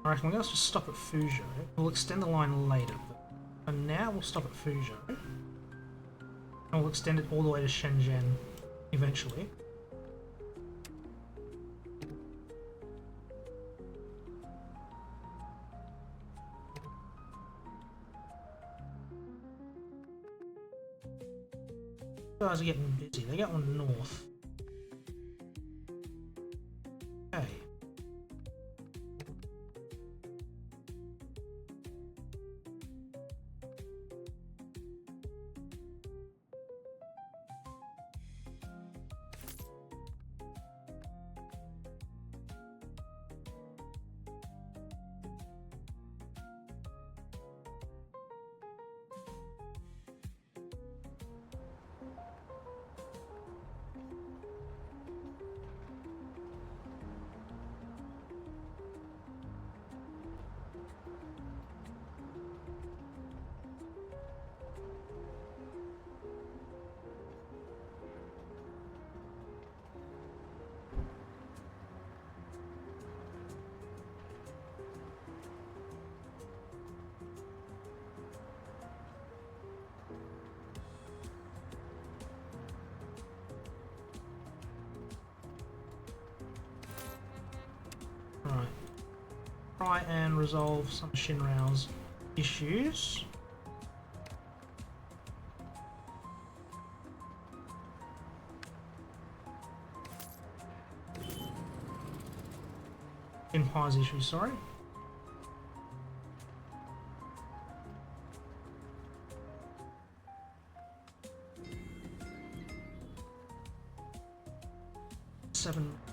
Alright, we're going to just stop at Fuzhou. We'll extend the line later, but for now we'll stop at Fuzhou. And we'll extend it all the way to Shenzhen eventually. guys are getting busy. They got one north. Okay. Right. Try and resolve some Shinrao's issues. Empire's issues, sorry.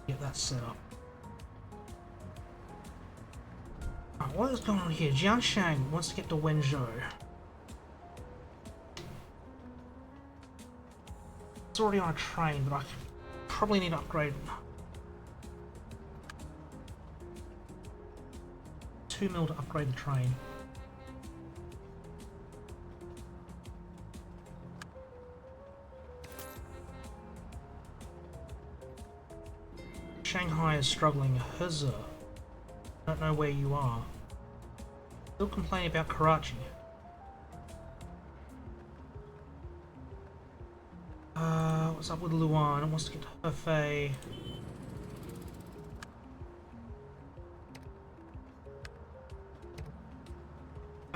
Get that set up. Right, what is going on here? Jianshan wants to get to Wenzhou. It's already on a train, but I probably need to upgrade 2 mil to upgrade the train. Shanghai is struggling. Huzzah. Don't know where you are. Still complaining about Karachi. What's up with Luan? It wants to get to Hefei.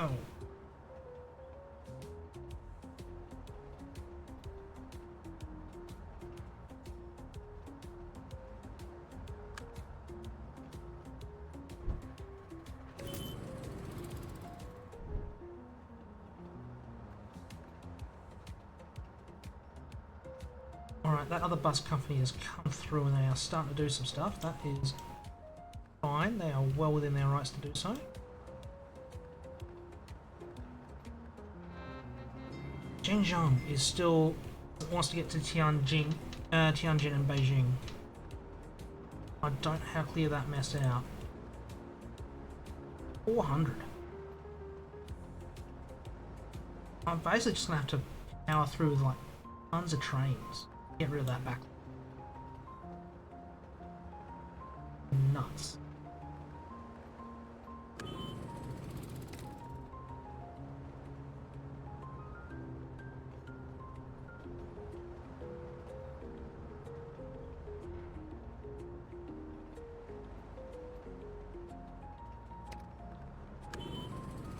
Oh. Alright, that other bus company has come through and they are starting to do some stuff. That is fine. They are well within their rights to do so. Zhejiang is still wants to get to Tianjin and Beijing. I don't know how clear that mess out. 400. I'm basically just gonna have to power through with like tons of trains. Get rid of that back. Nuts.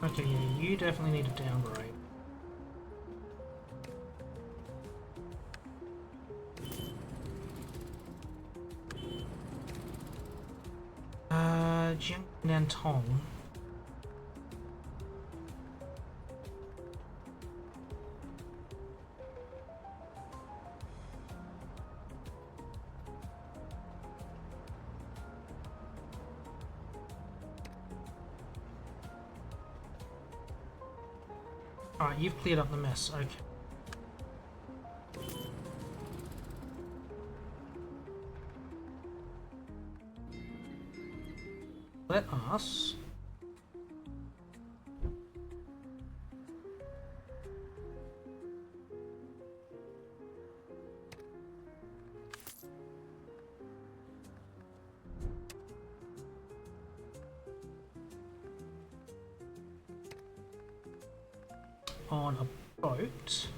Okay, yeah, you definitely need to downgrade. Nantong. Alright, you've cleared up the mess, okay. Let us on a boat.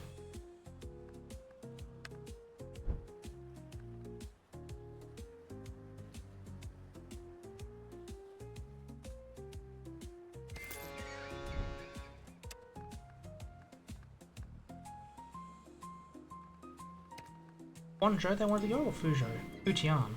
Guangzhou they wanted to go, or Fuzhou? Futian.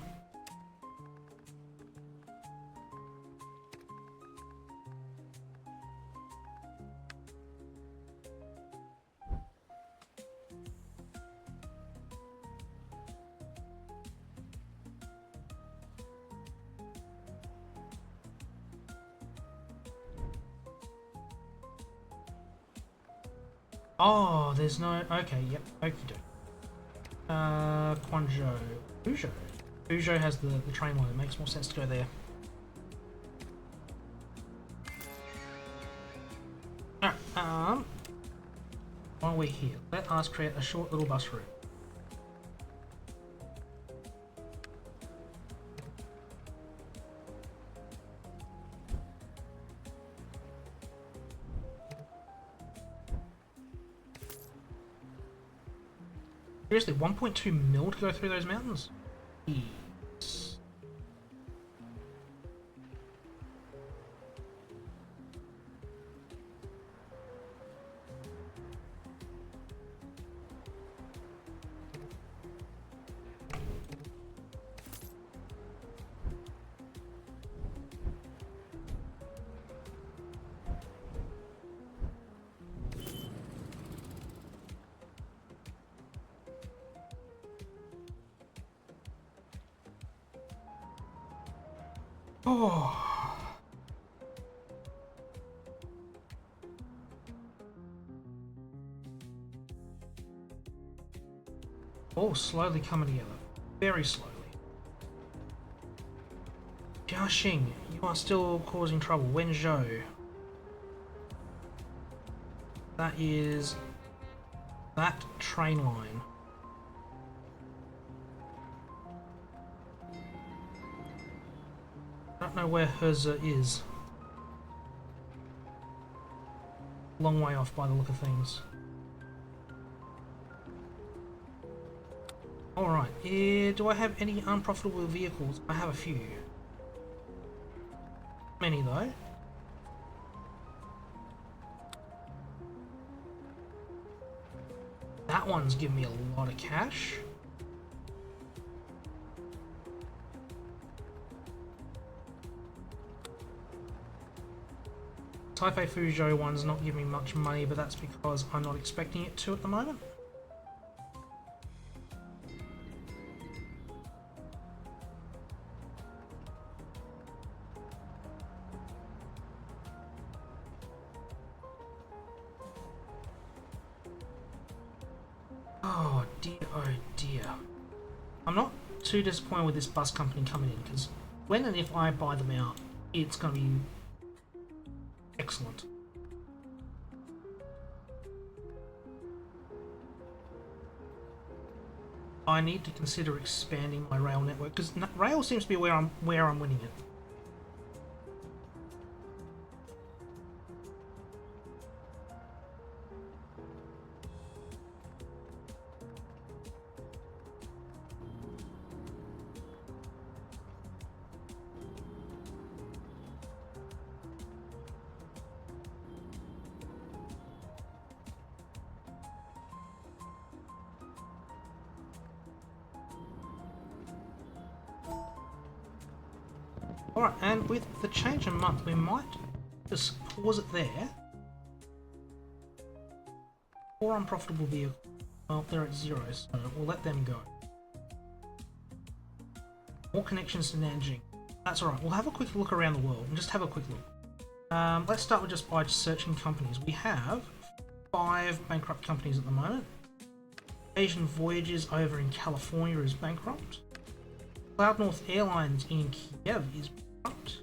Oh, there's no... Okay, yep, okie doke. Guangzhou. Fuzhou. Fuzhou has the train line. It makes more sense to go there. Alright, while we're here, let us create a short little bus route. Seriously, 1.2 mil to go through those mountains? Jeez. Oh. All slowly coming together. Very slowly. Jiaxing, you are still causing trouble. Wenzhou. That is that train line. I don't know where Heza is. Long way off by the look of things. Alright, do I have any unprofitable vehicles? I have a few. Many though. That one's giving me a lot of cash. Taipei Fuzhou one's not giving me much money, but that's because I'm not expecting it to at the moment. Oh dear. I'm not too disappointed with this bus company coming in, because when and if I buy them out, it's going to be excellent. I need to consider expanding my rail network, because rail seems to be where I'm winning it. Alright, and with the change in month, we might just pause it there. Or unprofitable vehicle. Well, they're at 0, so we'll let them go. More connections to Nanjing. That's alright, we'll have a quick look around the world and just have a quick look. Let's start with just by searching companies. We have 5 bankrupt companies at the moment. Asian Voyages over in California is bankrupt. Cloud North Airlines in Kiev is bankrupt.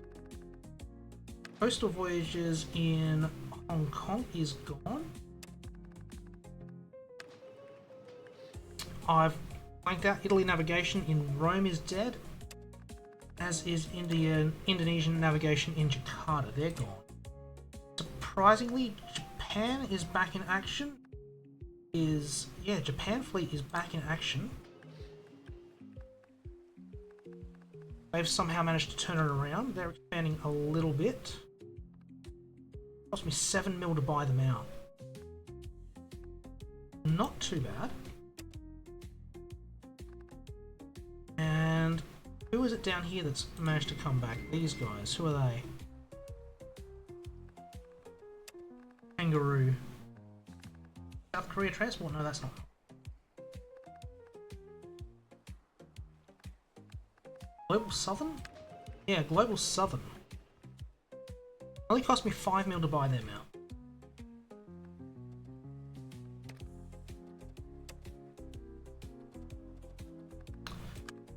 Coastal Voyages in Hong Kong is gone. I've blanked out. Italy Navigation in Rome is dead, as is Indonesian Navigation in Jakarta. They're gone. Surprisingly, Japan is back in action. Japan fleet is back in action. They've somehow managed to turn it around. They're expanding a little bit. It cost me 7 mil to buy them out. Not too bad. is it down here that's managed to come back? These guys, who are they? Kangaroo. South Korea Transport? No, that's not. Global Southern? Yeah, Global Southern. Only cost me 5 mil to buy them out.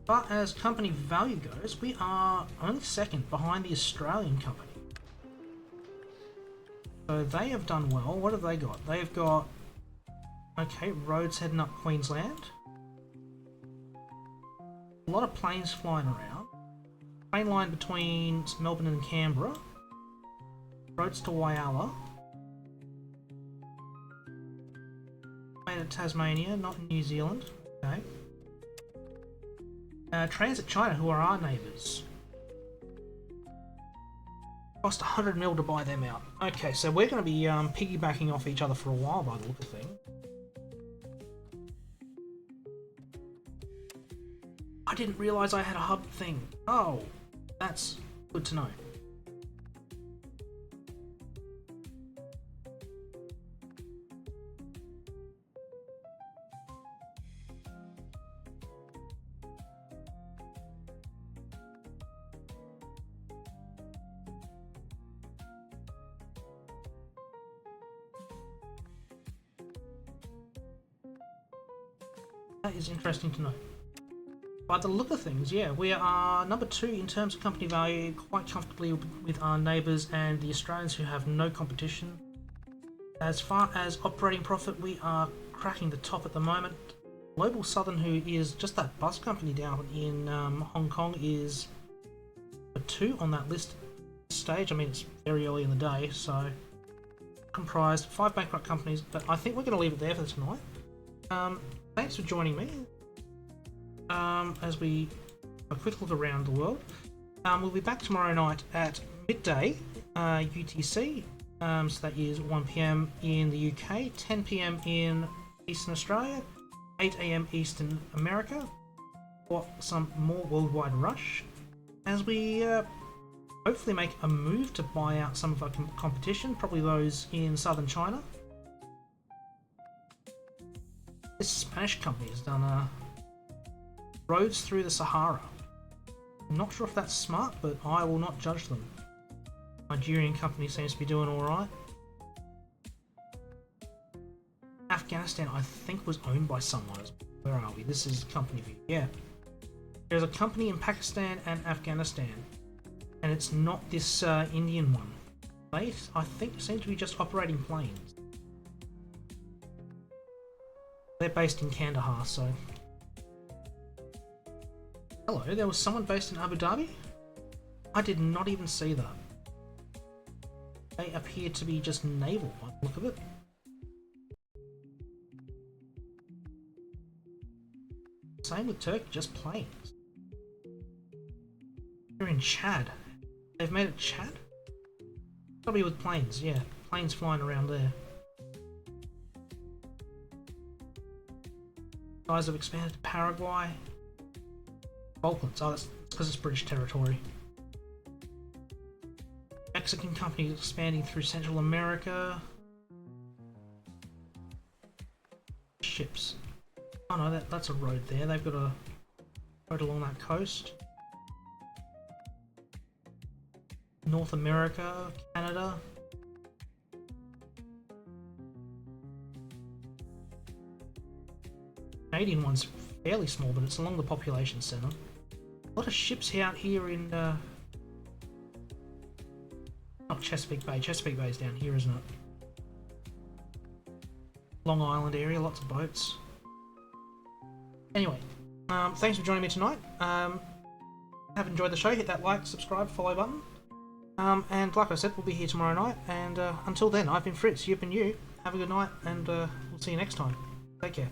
But as company value goes, we are only second behind the Australian company. So they have done well. What have they got? They've got, okay, roads heading up Queensland. A lot of planes flying around. Train line between Melbourne and Canberra. Roads to Whyalla. Made at Tasmania, not in New Zealand. Okay. Transit China, who are our neighbours. Cost 100 mil to buy them out. Okay, so we're going to be piggybacking off each other for a while by the look of things. I didn't realise I had a hub thing. Oh, that's good to know. That is interesting to know. By the look of things, yeah, we are number 2 in terms of company value, quite comfortably with our neighbours and the Australians who have no competition. As far as operating profit, we are cracking the top at the moment. Global Southern, who is just that bus company down in Hong Kong, is number 2 on that list stage. I mean, it's very early in the day, so comprised 5 bankrupt companies, but I think we're going to leave it there for tonight. Thanks for joining me as we a quick look around the world. We'll be back tomorrow night at midday UTC, so that is 1 PM in the UK, 10 PM in Eastern Australia, 8 AM Eastern America, for some more worldwide rush as we hopefully make a move to buy out some of our competition, probably those in southern China. This Spanish company has done roads through the Sahara. I'm not sure if that's smart, but I will not judge them. Nigerian company seems to be doing alright. Afghanistan, I think, was owned by someone. Where are we? This is company view. Yeah. There's a company in Pakistan and Afghanistan, and it's not this Indian one. They, I think, seem to be just operating planes. They're based in Kandahar, so... Hello, there was someone based in Abu Dhabi? I did not even see that. They appear to be just naval by the look of it. Same with Turkey, just planes. They're in Chad. They've made it Chad? Probably with planes, yeah. Planes flying around there. Guys have expanded to Paraguay. Falklands, oh, that's because it's British territory. Mexican companies expanding through Central America. Ships. Oh no, that's a road there. They've got a road along that coast. North America, Canada. Canadian one's fairly small, but it's along the population centre. A lot of ships out here in not Chesapeake Bay. Chesapeake Bay's down here, isn't it? Long Island area, lots of boats. Anyway, thanks for joining me tonight. Have enjoyed the show, hit that like, subscribe, follow button. And like I said, we'll be here tomorrow night. And until then, I've been Fritz, you've been you. Have a good night, and we'll see you next time. Take care.